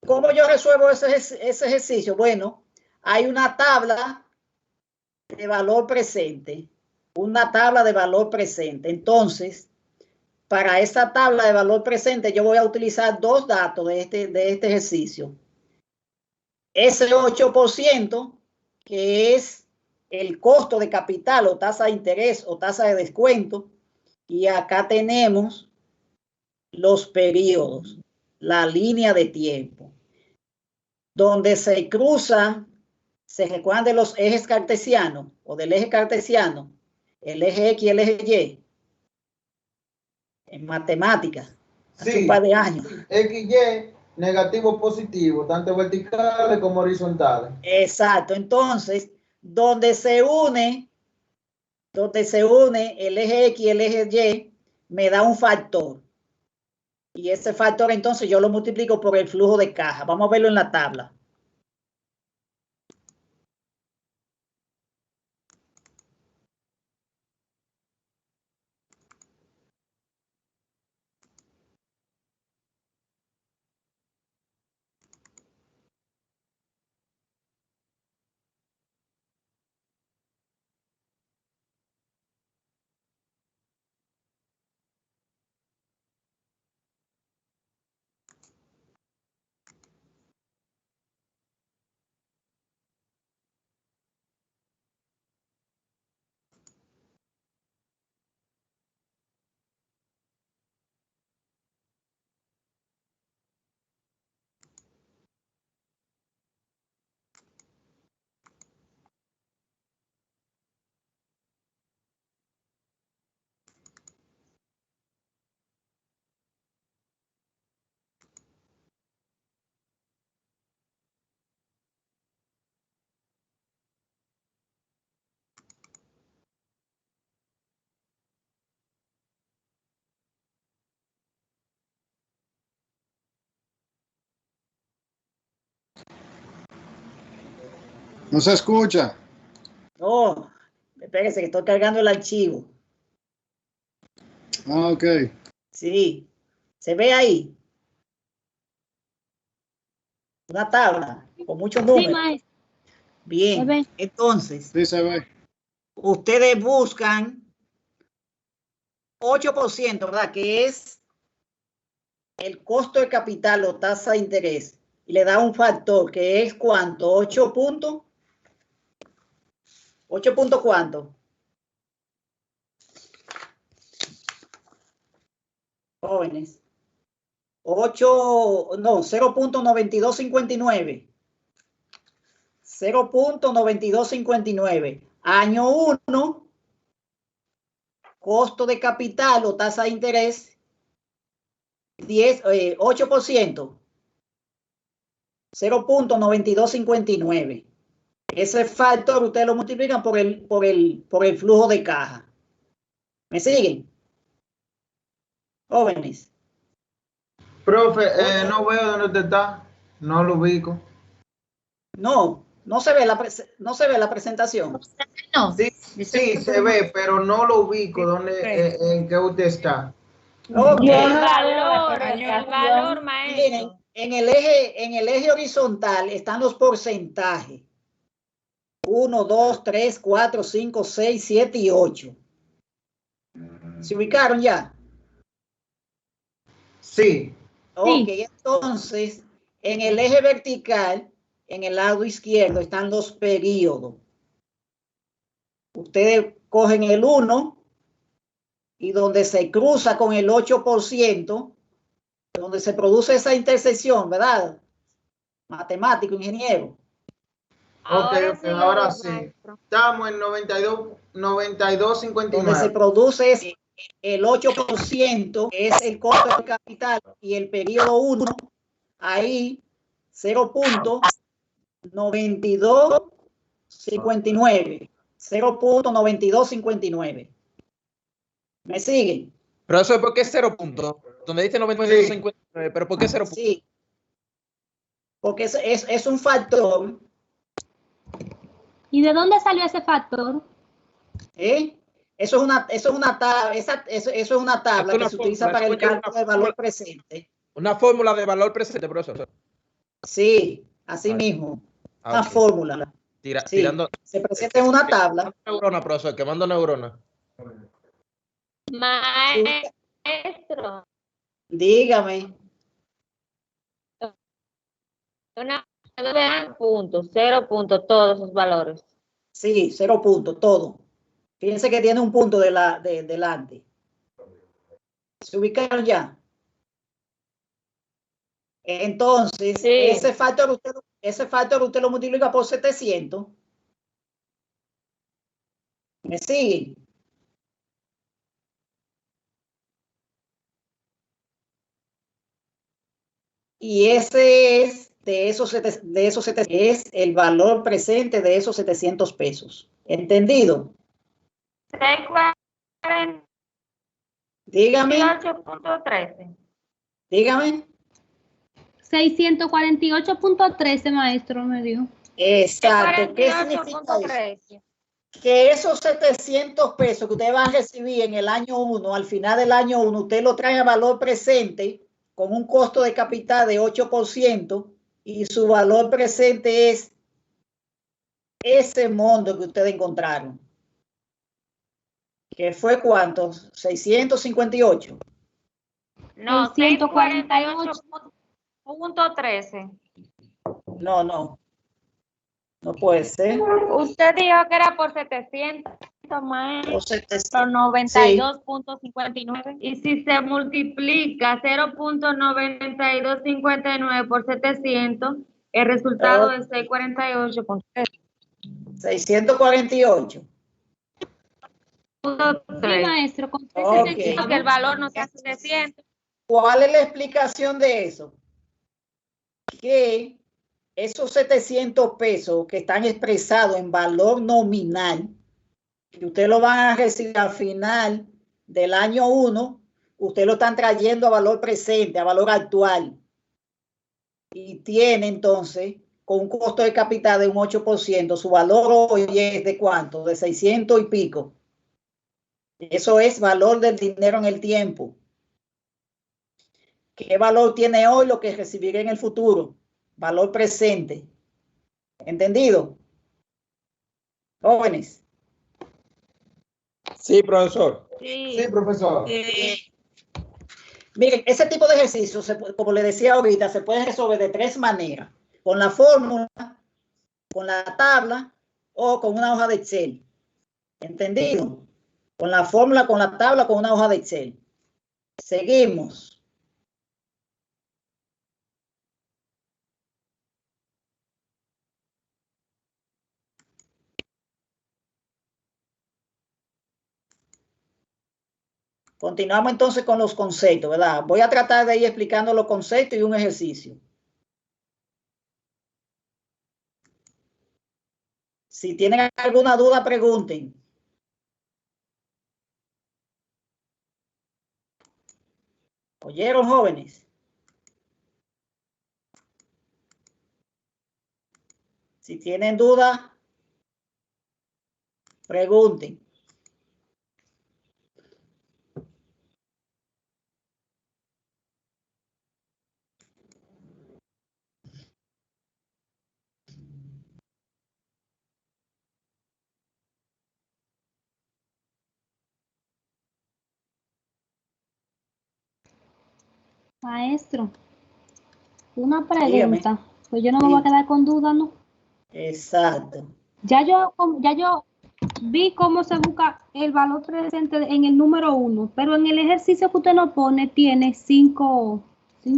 ¿cómo yo resuelvo ese ejercicio? Bueno, hay una tabla de valor presente. Entonces, para esa tabla de valor presente, yo voy a utilizar dos datos de este ejercicio. Ese 8%, que es el costo de capital o tasa de interés o tasa de descuento. Y acá tenemos los periodos, la línea de tiempo, donde se cruzan, se recuerdan de los ejes cartesianos o del eje cartesiano, el eje X y el eje Y, en matemáticas, hace un par de años. XY negativo, positivo, tanto verticales como horizontales. Exacto. Entonces, donde se une el eje X y el eje Y, me da un factor. Y ese factor entonces yo lo multiplico por el flujo de caja. Vamos a verlo en la tabla. No se escucha. No, espérese que estoy cargando el archivo. Ah, ok. Sí, se ve ahí una tabla con muchos Sí, números. maestro. Se Bien, ve. entonces, Sí se ve. ustedes buscan 8%, ¿verdad? Que es el costo de capital o tasa de interés. Y le da un factor que es ¿cuánto? 8 puntos. 8 puntos ¿cuánto? Jóvenes. 8, no, 0.9259. 0.9259. Año 1, costo de capital o tasa de interés, 8%. 0.9259. Ese factor ustedes lo multiplican por el flujo de caja. ¿Me siguen? Jóvenes. Profe, no veo dónde usted está. No lo ubico. No se ve la presentación. No. Sí, sí, se ve, pero no lo ubico en qué usted está. Okay. El valor, maestro. En el eje horizontal están los porcentajes. 1, 2, 3, 4, 5, 6, 7 y 8. ¿Se ubicaron ya? Sí. Ok, entonces, en el eje vertical, en el lado izquierdo, están los periodos. Ustedes cogen el 1 y donde se cruza con el 8%, donde se produce esa intersección, ¿verdad? Matemático, ingeniero. Ahora sí. Estamos en 92.59. Donde se produce el 8%, que es el costo del capital, y el periodo 1, ahí 0.9259. 0.9259. ¿Me siguen? Pero eso es porque es 0 puntos. Donde dice 92.59, pero ¿por qué 0 puntos? Sí. Porque es un factor. ¿Y de dónde salió ese factor? Eso es una tabla, eso es una tabla que se utiliza para el cálculo del valor presente. Una fórmula de valor presente, profesor. Sí, así mismo. Una fórmula. Tirando. Se presenta en una tabla. Neurona, profesor, quemando neuronas. Maestro. Dígame. Puntos, 0 puntos, todos esos valores. Sí, 0 puntos, todo. Fíjense que tiene un punto delante. ¿Se ubicaron ya? Entonces, sí. ese factor usted lo multiplica por 700. ¿Me siguen? Y ese es es el valor presente de esos 700 pesos. ¿Entendido? 648.13. Dígame. Dígame. 648.13, maestro, me dio. Exacto. ¿Qué significa eso? Que esos 700 pesos que usted va a recibir en el año 1, al final del año 1, usted lo trae a valor presente con un costo de capital de 8% y su valor presente es ese monto que ustedes encontraron. ¿Que fue cuánto? 658. No, 648.13. No, no. No puede ser. Usted dijo que era por 700, maestro, 92.59. Y si se multiplica 0.9259 por 700, el resultado es 648.13. 648. Sí, maestro, con Okay. Que el valor no sea 700. ¿Cuál es la explicación de eso? Que esos 700 pesos que están expresados en valor nominal, que usted lo van a recibir al final del año 1, usted lo están trayendo a valor presente, a valor actual. Y tiene entonces, con un costo de capital de un 8%, su valor hoy es de ¿cuánto? De 600 y pico. Eso es valor del dinero en el tiempo. ¿Qué valor tiene hoy lo que recibiré en el futuro? Valor presente. ¿Entendido? Jóvenes. Sí, profesor. Sí, profesor. Miren, ese tipo de ejercicios, como le decía ahorita, se puede resolver de 3 maneras. Con la fórmula, con la tabla o con una hoja de Excel. ¿Entendido? Con la fórmula, con la tabla, con una hoja de Excel. Seguimos. Continuamos entonces con los conceptos, ¿verdad? Voy a tratar de ir explicando los conceptos y un ejercicio. Si tienen alguna duda, pregunten. ¿Oyeron, jóvenes? Si tienen duda, pregunten. Maestro, una Dígame. pregunta. Pues yo no me voy a quedar con duda, ¿no? Exacto. Ya yo vi cómo se busca el valor presente en el número 1, pero en el ejercicio que usted nos pone tiene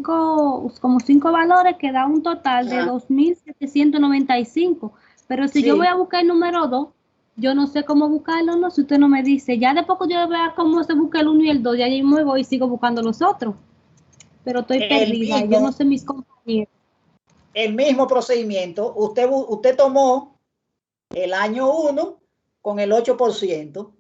como 5 valores que da un total de 2.795. Pero si yo voy a buscar el número 2, yo no sé cómo buscarlo, no, si usted no me dice. Ya después que yo vea cómo se busca el 1 y el 2, ya yo me voy y sigo buscando los otros. Pero estoy perdida, yo no sé mis compañeros. El mismo procedimiento, usted tomó el año 1 con el 8%,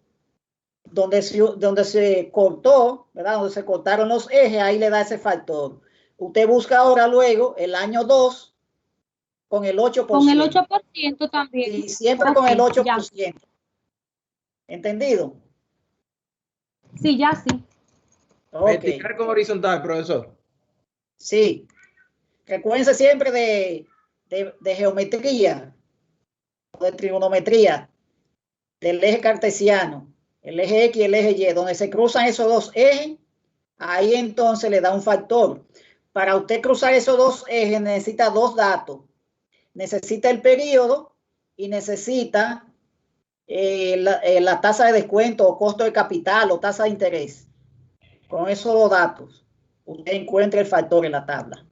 donde se cortó, ¿verdad? Donde se cortaron los ejes, ahí le da ese factor. Usted busca ahora luego el año 2 con el 8%. Con el 8% también. Y siempre con el 8%. Ya. ¿Entendido? Sí, ya sí. Vertical con horizontal, profesor. Sí. Recuérdense siempre de geometría, de trigonometría, del eje cartesiano, el eje X y el eje Y, donde se cruzan esos dos ejes, ahí entonces le da un factor. Para usted cruzar esos dos ejes necesita 2 datos. Necesita el periodo y necesita la tasa de descuento o costo de capital o tasa de interés. Con esos 2 datos, usted encuentra el factor en la tabla.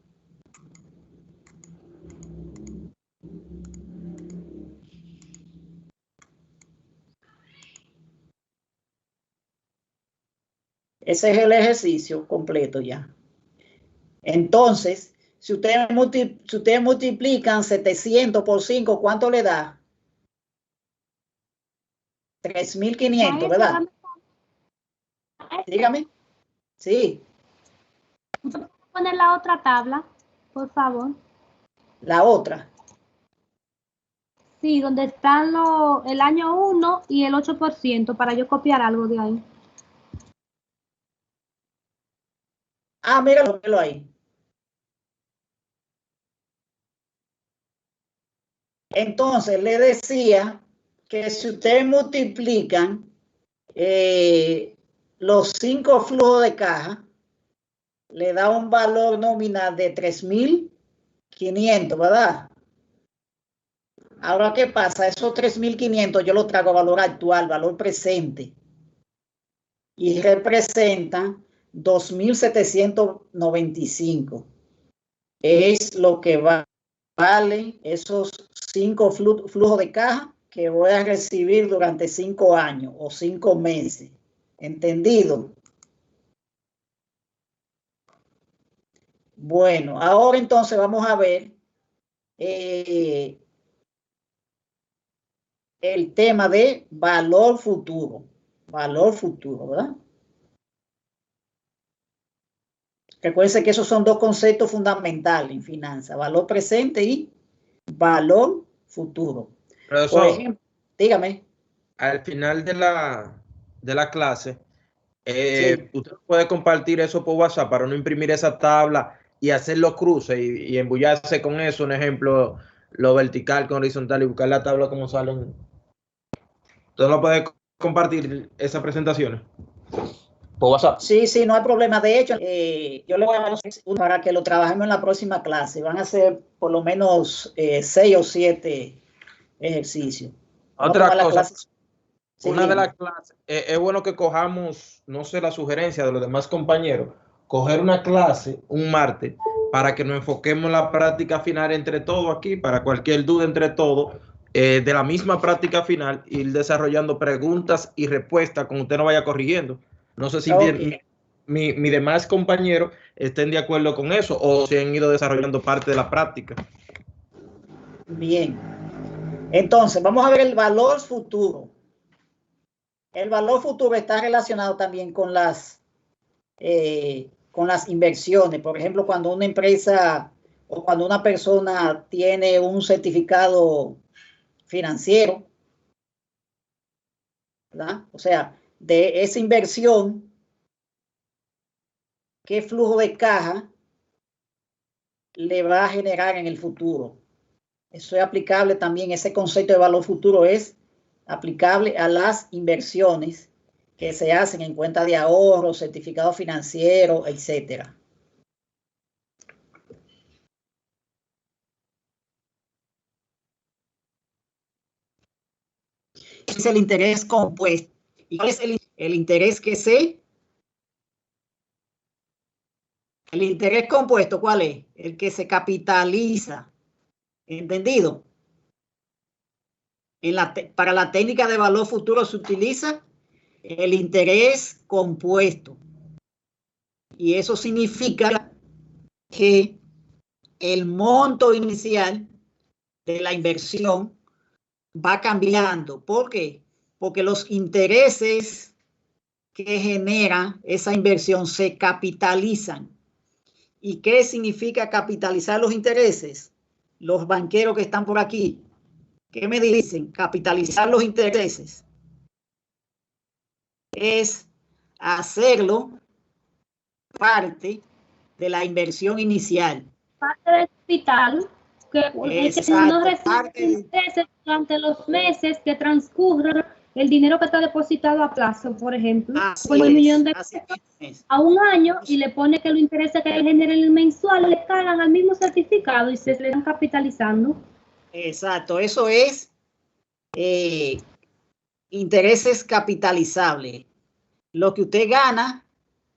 Ese es el ejercicio completo ya. Entonces, si ustedes multiplican 700 por 5, ¿cuánto le da? 3.500, ¿verdad? Dígame. Sí. ¿Puedo poner la otra tabla, por favor? La otra. Sí, donde están el año 1 y el 8% para yo copiar algo de ahí. Ah, míralo ahí. Entonces, le decía que si ustedes multiplican los 5 flujos de caja, le da un valor nominal de 3.500, ¿verdad? Ahora, ¿qué pasa? Esos 3.500 yo lo traigo a valor actual, valor presente. Y representan 2.795. Es lo que valen esos 5 flujos de caja que voy a recibir durante 5 años o 5 meses. ¿Entendido? Bueno, ahora entonces vamos a ver el tema de valor futuro. Valor futuro, ¿verdad? Recuerden que esos son dos conceptos fundamentales en finanzas, valor presente y valor futuro. Profesor, por ejemplo, dígame. Al final de la clase, Sí. usted puede compartir eso por WhatsApp para no imprimir esa tabla y hacer los cruces y embullarse con eso, un ejemplo, lo vertical con horizontal y buscar la tabla como salen. ¿Usted no puede compartir esas presentaciones por WhatsApp? Sí, no hay problema. De hecho, yo le voy a dar uno para que lo trabajemos en la próxima clase. Van a ser por lo menos 6 o 7 ejercicios. Otra cosa, Sí, una de las clases, es bueno que cojamos, no sé, la sugerencia de los demás compañeros, coger una clase un martes para que nos enfoquemos en la práctica final entre todos aquí, para cualquier duda entre todos, de la misma práctica final, ir desarrollando preguntas y respuestas como usted nos vaya corrigiendo. No sé si Okay. mi demás compañeros estén de acuerdo con eso o si han ido desarrollando parte de la práctica. Bien. Entonces, vamos a ver el valor futuro. El valor futuro está relacionado también con las inversiones. Por ejemplo, cuando una empresa o cuando una persona tiene un certificado financiero, ¿verdad? O sea, de esa inversión, ¿qué flujo de caja le va a generar en el futuro? Eso es aplicable también, ese concepto de valor futuro es aplicable a las inversiones que se hacen en cuenta de ahorro, certificado financiero, etcétera. Es el interés compuesto. ¿Y cuál es el interés que se? El interés compuesto, ¿cuál es? El que se capitaliza. ¿Entendido? Para la técnica de valor futuro se utiliza el interés compuesto. Y eso significa que el monto inicial de la inversión va cambiando. ¿Por qué? Porque los intereses que genera esa inversión se capitalizan. ¿Y qué significa capitalizar los intereses? Los banqueros que están por aquí, ¿qué me dicen? Capitalizar los intereses es hacerlo parte de la inversión inicial. Parte del capital que no recibe intereses durante los meses que transcurren el dinero que está depositado a plazo, por ejemplo, por $1 millón de pesos a un año y le pone que los intereses que generen el mensual le cargan al mismo certificado y se le están capitalizando. Exacto, eso es intereses capitalizables. Lo que usted gana,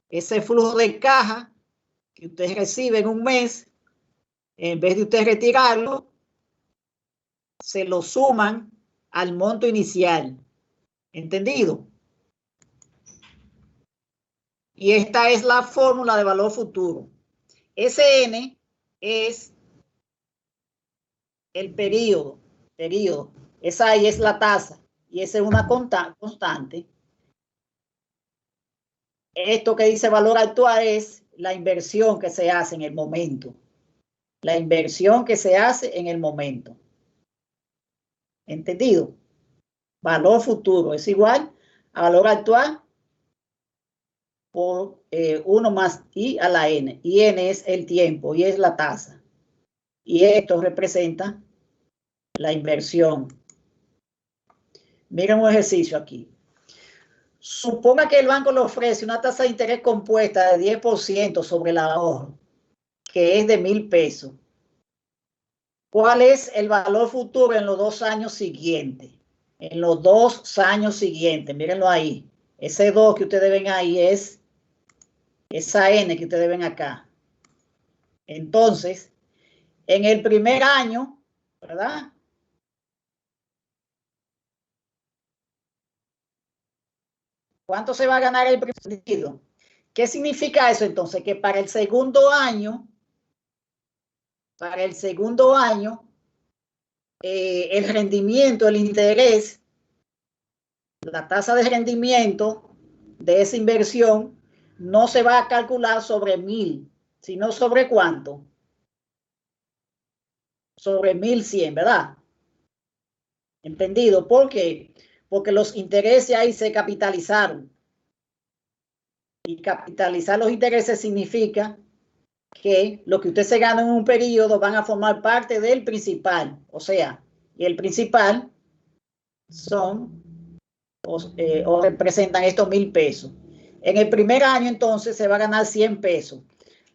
ese flujo de caja que usted recibe en un mes, en vez de usted retirarlo, se lo suman al monto inicial. ¿Entendido? Y esta es la fórmula de valor futuro. SN es el periodo. Esa ahí es la tasa y esa es una constante. Esto que dice valor actual es la inversión que se hace en el momento. La inversión que se hace en el momento. ¿Entendido? Valor futuro es igual a valor actual por 1 más I a la N. Y N es el tiempo y es la tasa. Y esto representa la inversión. Miren un ejercicio aquí. Suponga que el banco le ofrece una tasa de interés compuesta de 10% sobre el ahorro, que es de 1,000 pesos. ¿Cuál es el valor futuro en los 2 años siguientes? En los 2 años siguientes, mírenlo ahí. Ese 2 que ustedes ven ahí es esa N que ustedes ven acá. Entonces, en el primer año, ¿verdad? ¿Cuánto se va a ganar el primer año? ¿Qué significa eso entonces? Que para el segundo año, el rendimiento, el interés, la tasa de rendimiento de esa inversión no se va a calcular sobre 1,000, sino sobre ¿cuánto? Sobre 1,100, ¿verdad? ¿Entendido? ¿Por qué? Porque los intereses ahí se capitalizaron. Y capitalizar los intereses significa que lo que usted se gana en un periodo van a formar parte del principal. O sea, y el principal son o representan estos 1,000 pesos. En el primer año, entonces, se va a ganar 100 pesos.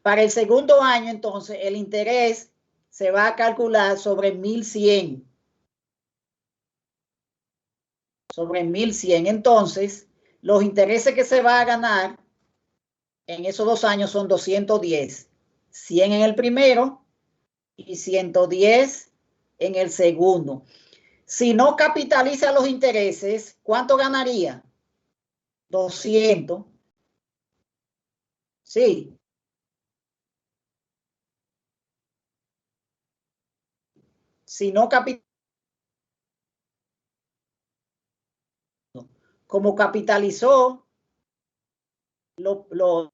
Para el segundo año, entonces, el interés se va a calcular sobre 1,100. Sobre 1,100. Entonces, los intereses que se va a ganar en esos 2 años son 210. 100 en el primero y 110 en el segundo. Si no capitaliza los intereses, ¿cuánto ganaría? 200. Sí. Si no capitaliza, como capitalizó los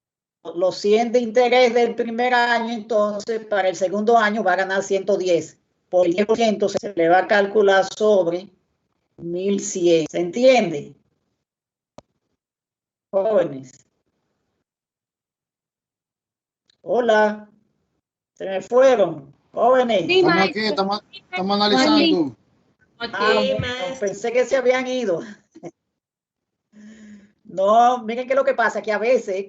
100 de interés del primer año, entonces para el segundo año va a ganar 110. Por el 10% se le va a calcular sobre 1,100. ¿Se entiende? Jóvenes. Hola. Se me fueron. Jóvenes. Sí, Estamos maestro. aquí, estamos analizando. Bueno, pensé que se habían ido. No, miren qué es lo que pasa, que a veces,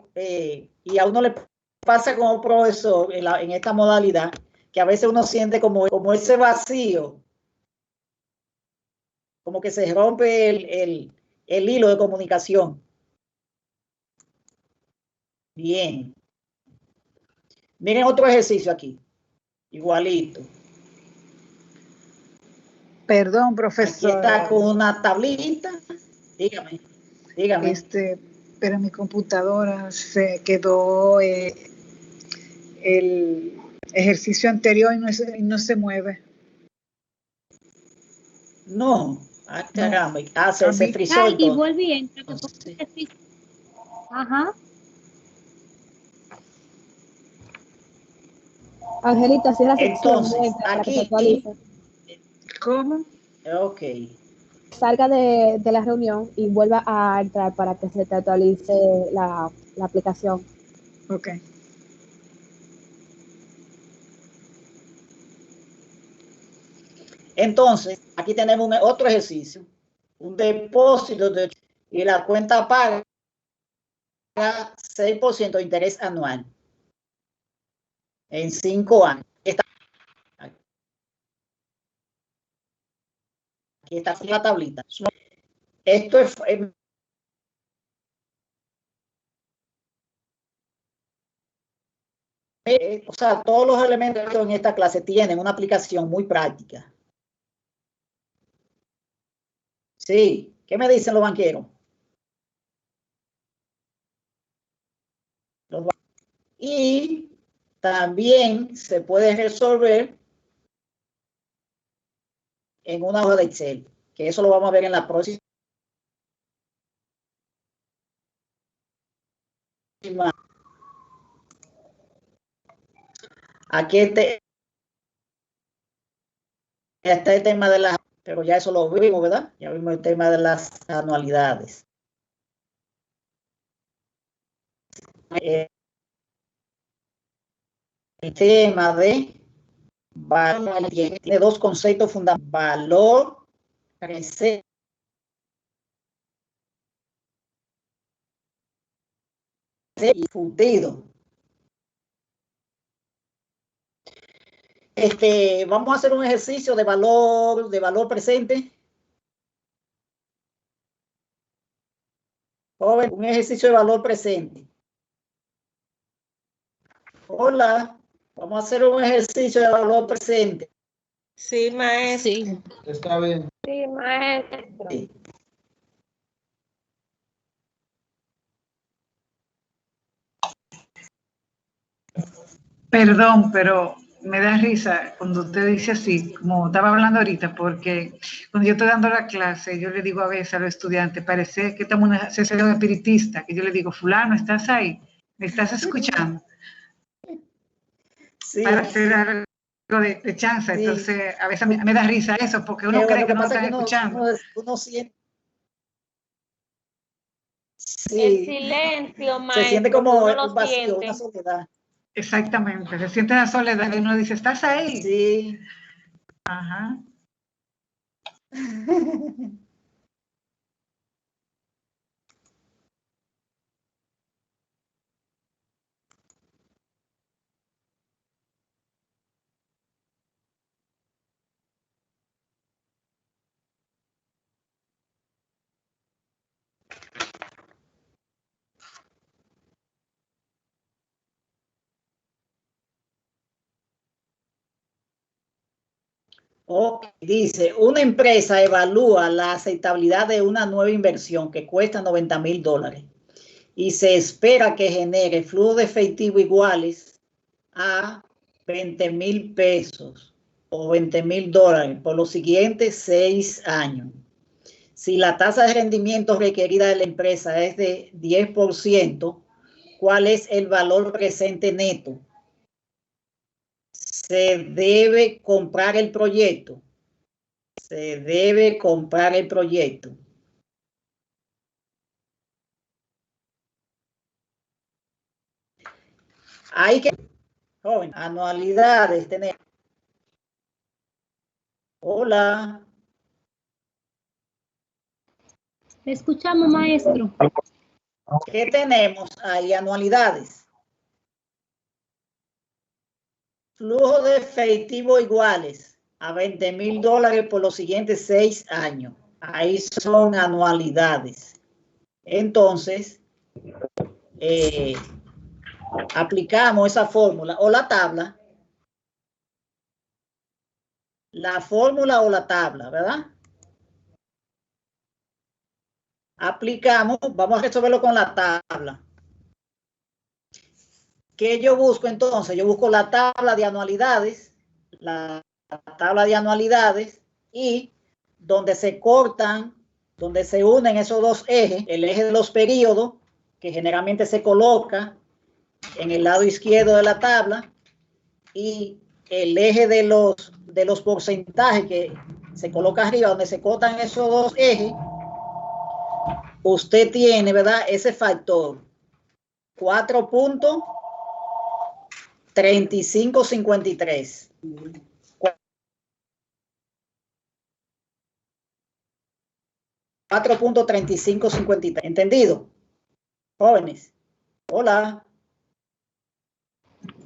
y a uno le pasa como profesor en esta modalidad, que a veces uno siente como ese vacío, como que se rompe el hilo de comunicación. Bien. Miren otro ejercicio aquí, igualito. Perdón, profesor. Aquí está con una tablita. Dígame. Pero mi computadora se quedó el ejercicio anterior y no se mueve. No. Ah, caramba. Se frizó Y entonces. vuelve y entra. Ajá. Angelita, cierra la sección. Entonces, para que se aquí. actualice. ¿Cómo? Ok. Salga de la reunión y vuelva a entrar para que se te actualice la aplicación. Ok. Entonces, aquí tenemos otro ejercicio. Un depósito y la cuenta paga 6% de interés anual en 5 años. Aquí está la tablita. Esto es o sea, todos los elementos en esta clase tienen una aplicación muy práctica. Sí, ¿qué me dicen los banqueros? Y también se puede resolver en una hoja de Excel, que eso lo vamos a ver en la próxima. Aquí está el tema de las, pero ya eso lo vimos, ¿verdad? Ya vimos el tema de las anualidades. El tema de valor tiene dos conceptos fundamentales: valor presente y futuro. Vamos a hacer un ejercicio de valor presente. Joven, un ejercicio de valor presente. Hola, vamos a hacer un ejercicio de valor presente. Sí, maestro. Sí. Está bien. Sí, maestro. Sí. Perdón, pero me da risa cuando usted dice así, como estaba hablando ahorita, porque cuando yo estoy dando la clase, yo le digo a veces a los estudiantes, parece que estamos en una sesión espiritista, que yo le digo, fulano, ¿estás ahí? ¿Me estás escuchando? Sí. Para hacer algo de chance. Sí. Entonces, a veces me da risa eso, porque uno cree que no lo están escuchando. Uno siente. Sí. El silencio, maestro. Se siente como uno lo un vacío, siente. una soledad. Exactamente, se siente la soledad y uno dice, ¿estás ahí? Sí. Ajá. Dice, una empresa evalúa la aceptabilidad de una nueva inversión que cuesta $90,000 y se espera que genere flujo de efectivo iguales a $20,000 o $20,000 por los siguientes 6 años. Si la tasa de rendimiento requerida de la empresa es de 10%, ¿cuál es el valor presente neto? Se debe comprar el proyecto. Se debe comprar el proyecto. Hay que, joven, anualidades tener. Hola. Le escuchamos, maestro. ¿Qué tenemos ahí? Anualidades. Flujo de efectivo iguales a $20,000 por los siguientes 6 años. Ahí son anualidades. Entonces, aplicamos esa fórmula o la tabla. La fórmula o la tabla, ¿verdad? Aplicamos, vamos a resolverlo con la tabla. ¿Qué yo busco entonces? Yo busco la tabla de anualidades, y donde se cortan, donde se unen esos dos ejes, el eje de los periodos, que generalmente se coloca en el lado izquierdo de la tabla, y el eje de los porcentajes que se coloca arriba, donde se cortan esos dos ejes, usted tiene, ¿verdad? Ese factor 4.3553. $4.3553. ¿Entendido? Jóvenes. Hola.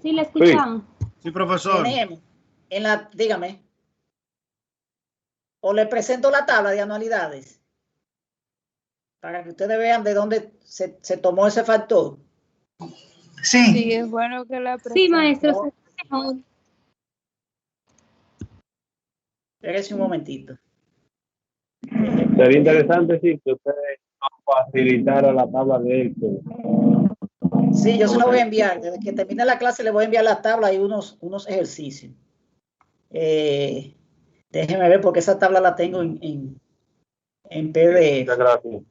Sí, le escuchamos. Sí, profesor. Tenemos dígame. O le presento la tabla de anualidades para que ustedes vean de dónde se tomó ese factor. Sí. Sí, es bueno que la Sí, maestro. Espérese un momentito. Sería interesante sí, que ustedes nos facilitaran la tabla de Excel. Sí, yo se lo voy a enviar. Desde que termine la clase le voy a enviar la tabla y unos ejercicios. Déjeme ver porque esa tabla la tengo en PDF. Muchas gracias.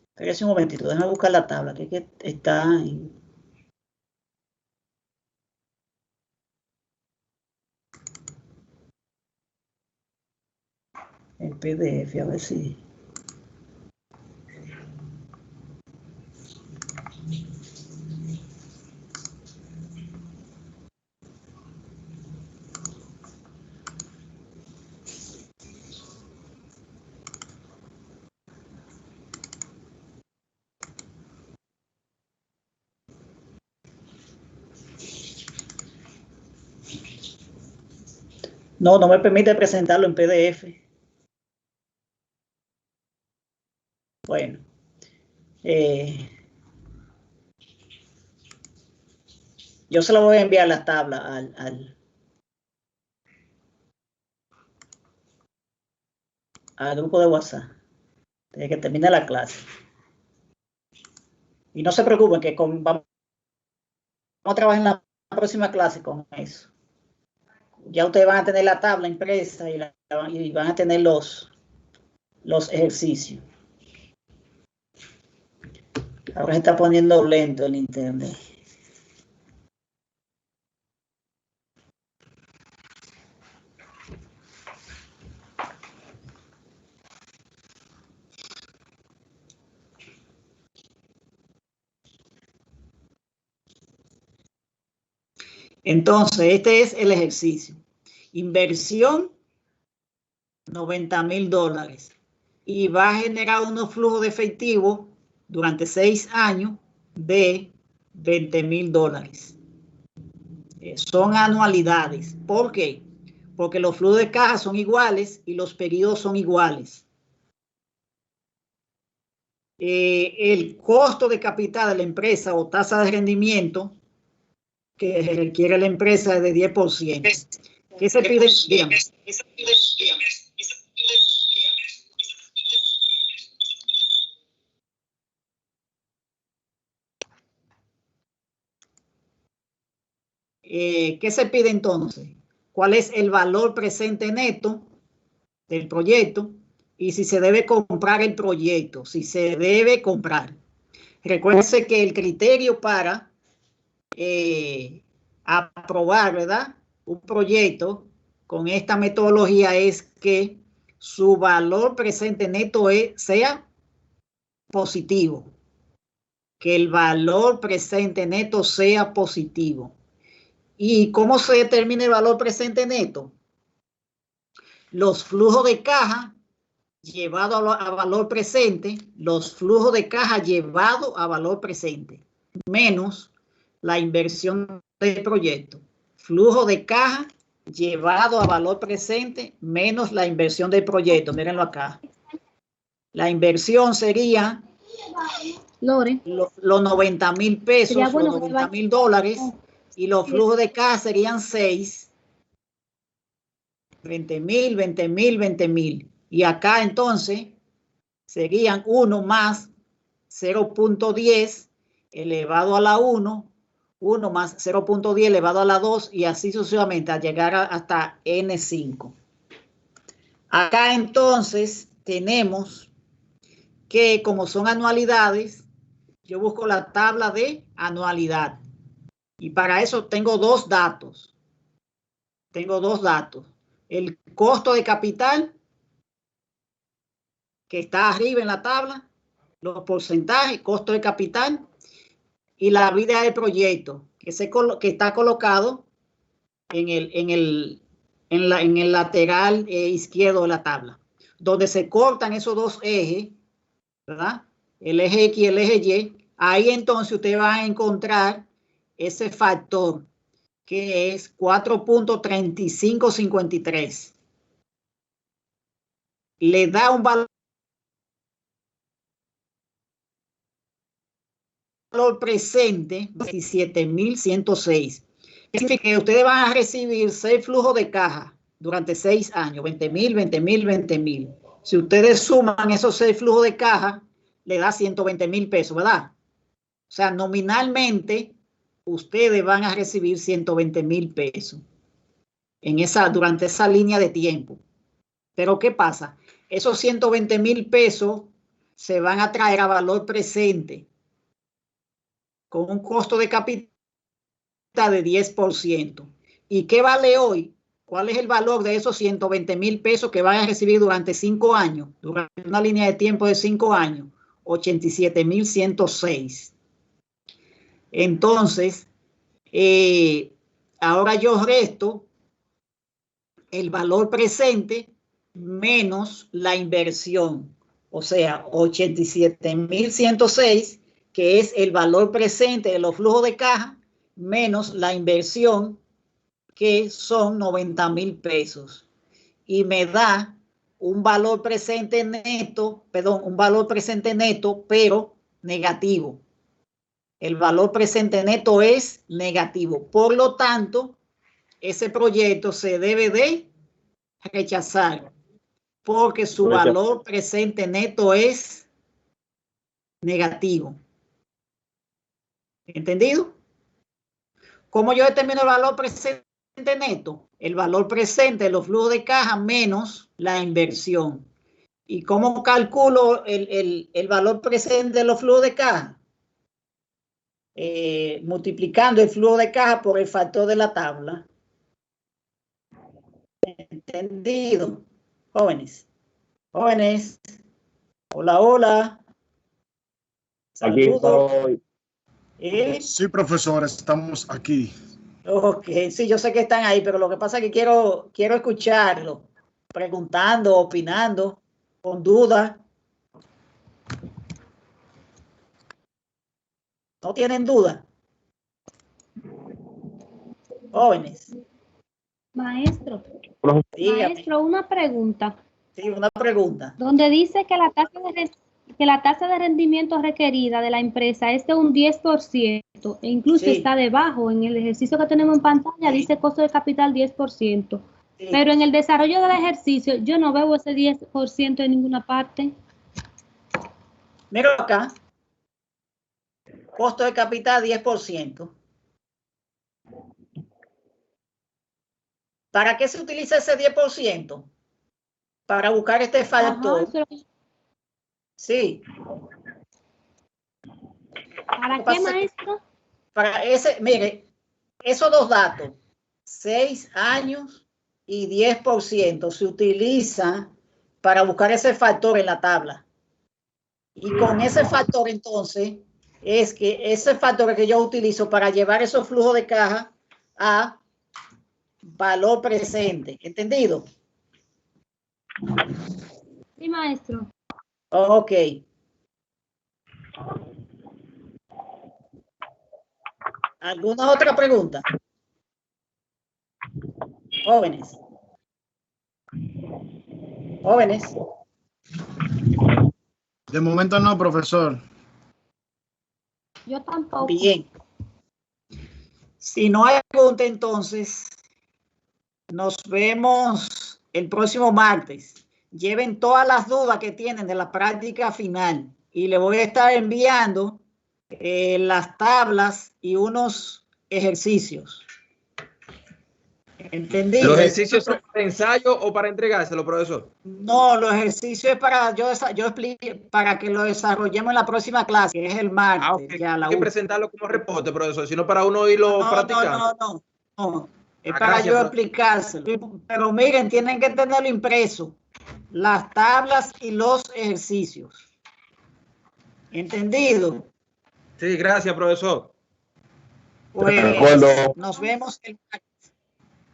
Espérese un momentito, déjame buscar la tabla, que está en... el PDF, a ver si... No, no me permite presentarlo en PDF. Bueno. Yo se lo voy a enviar la tabla al grupo de WhatsApp desde que termine la clase. Y no se preocupen que vamos a trabajar en la próxima clase con eso. Ya ustedes van a tener la tabla impresa y van a tener los ejercicios. Ahora se está poniendo lento el internet. Entonces, este es el ejercicio. Inversión, $90,000. Y va a generar unos flujos de efectivo durante 6 años de $20,000. Son anualidades. ¿Por qué? Porque los flujos de caja son iguales y los periodos son iguales. El costo de capital de la empresa o tasa de rendimiento que requiere la empresa es de 10%. ¿Qué se pide? Dígame. ¿Qué se pide entonces? ¿Cuál es el valor presente neto del proyecto? Y si se debe comprar el proyecto, si se debe comprar. Recuérdense que el criterio para aprobar, ¿verdad?, un proyecto con esta metodología es que su valor presente neto sea positivo. Que el valor presente neto sea positivo. ¿Y cómo se determina el valor presente neto? Los flujos de caja llevado a valor presente, los flujos de caja llevado a valor presente, menos la inversión del proyecto. Flujo de caja llevado a valor presente, menos la inversión del proyecto. Mírenlo acá. La inversión sería Lore, los $90,000 pesos, sería bueno los $90,000, y los flujos de caja serían 6. 20,000, 20,000, 20,000. Y acá entonces serían 1 más 0.10 elevado a la 1, 1 más 0.10 elevado a la 2 y así sucesivamente a llegar hasta N5. Acá entonces tenemos que como son anualidades, yo busco la tabla de anualidad. Y para eso tengo dos datos. El costo de capital, que está arriba en la tabla, los porcentajes, costo de capital, y la vida del proyecto, que está colocado en el lateral izquierdo de la tabla, donde se cortan esos dos ejes, ¿verdad? El eje X y el eje Y. Ahí entonces usted va a encontrar ese factor que es 4.3553. Le da un valor valor presente 27.106. Es decir, que ustedes van a recibir 6 flujos de caja durante 6 años, 20.000, 20.000, 20.000. Si ustedes suman esos 6 flujos de caja, le da 120.000 pesos, ¿verdad? O sea, nominalmente, ustedes van a recibir 120.000 pesos durante esa línea de tiempo. Pero ¿qué pasa? Esos 120.000 pesos se van a traer a valor presente con un costo de capital de 10%. ¿Y qué vale hoy? ¿Cuál es el valor de esos 120.000 pesos que van a recibir durante 5 años? Durante una línea de tiempo de 5 años. 87.106. Entonces, ahora yo resto el valor presente menos la inversión. O sea, 87.106, que es el valor presente de los flujos de caja, menos la inversión, que son 90.000 pesos. Y me da un valor presente neto, pero negativo. El valor presente neto es negativo. Por lo tanto, ese proyecto se debe de rechazar, porque su valor presente neto es negativo. ¿Entendido? ¿Cómo yo determino el valor presente neto? El valor presente de los flujos de caja menos la inversión. ¿Y cómo calculo el valor presente de los flujos de caja? Multiplicando el flujo de caja por el factor de la tabla. ¿Entendido? Jóvenes. Jóvenes. Hola, hola. Saludos. Sí, profesor, estamos aquí. Ok, sí, yo sé que están ahí, pero lo que pasa es que quiero escucharlo, preguntando, opinando, con dudas. ¿No tienen duda? Jóvenes. Maestro, Dígame. maestro, una pregunta. Sí, una pregunta. Donde dice que la tasa de rendimiento requerida de la empresa es de un 10%, e incluso Sí. está debajo. En el ejercicio que tenemos en pantalla dice costo de capital 10%. Sí. Pero en el desarrollo del ejercicio yo no veo ese 10% en ninguna parte. Mira acá. Costo de capital 10%. ¿Para qué se utiliza ese 10%? Para buscar este factor. Ajá, Sí. ¿para qué, maestro? Para ese, mire, esos dos datos, 6 años y 10%, se utiliza para buscar ese factor en la tabla. Y con ese factor, entonces, es que ese factor que yo utilizo para llevar esos flujos de caja a valor presente. ¿Entendido? Sí, maestro. Ok. ¿Alguna otra pregunta? Jóvenes. Jóvenes. De momento no, profesor. Yo tampoco. Bien. Si no hay pregunta, entonces nos vemos el próximo martes. Lleven todas las dudas que tienen de la práctica final y le voy a estar enviando las tablas y unos ejercicios. ¿Entendido? ¿Los ejercicios son para ensayo o para entregárselo, profesor? No, los ejercicios es para yo explique, para que lo desarrollemos en la próxima clase, que es el martes. Okay. Ya, Hay que presentarlo como reporte, profesor, sino para uno irlo practicando. No. Es para yo explicárselo. Pero miren, tienen que tenerlo impreso. Las tablas y los ejercicios. ¿Entendido? Sí, gracias, profesor. Pues nos vemos el martes.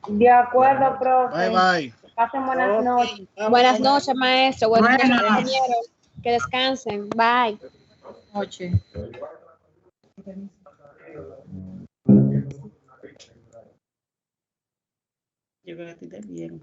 De acuerdo, profe. Bye, bye. Pasen buenas noches. Buenas noches, maestro. Buenas noches, Buenas. compañeros. Que descansen. Bye. Noche. Yo creo que a ti te vieron.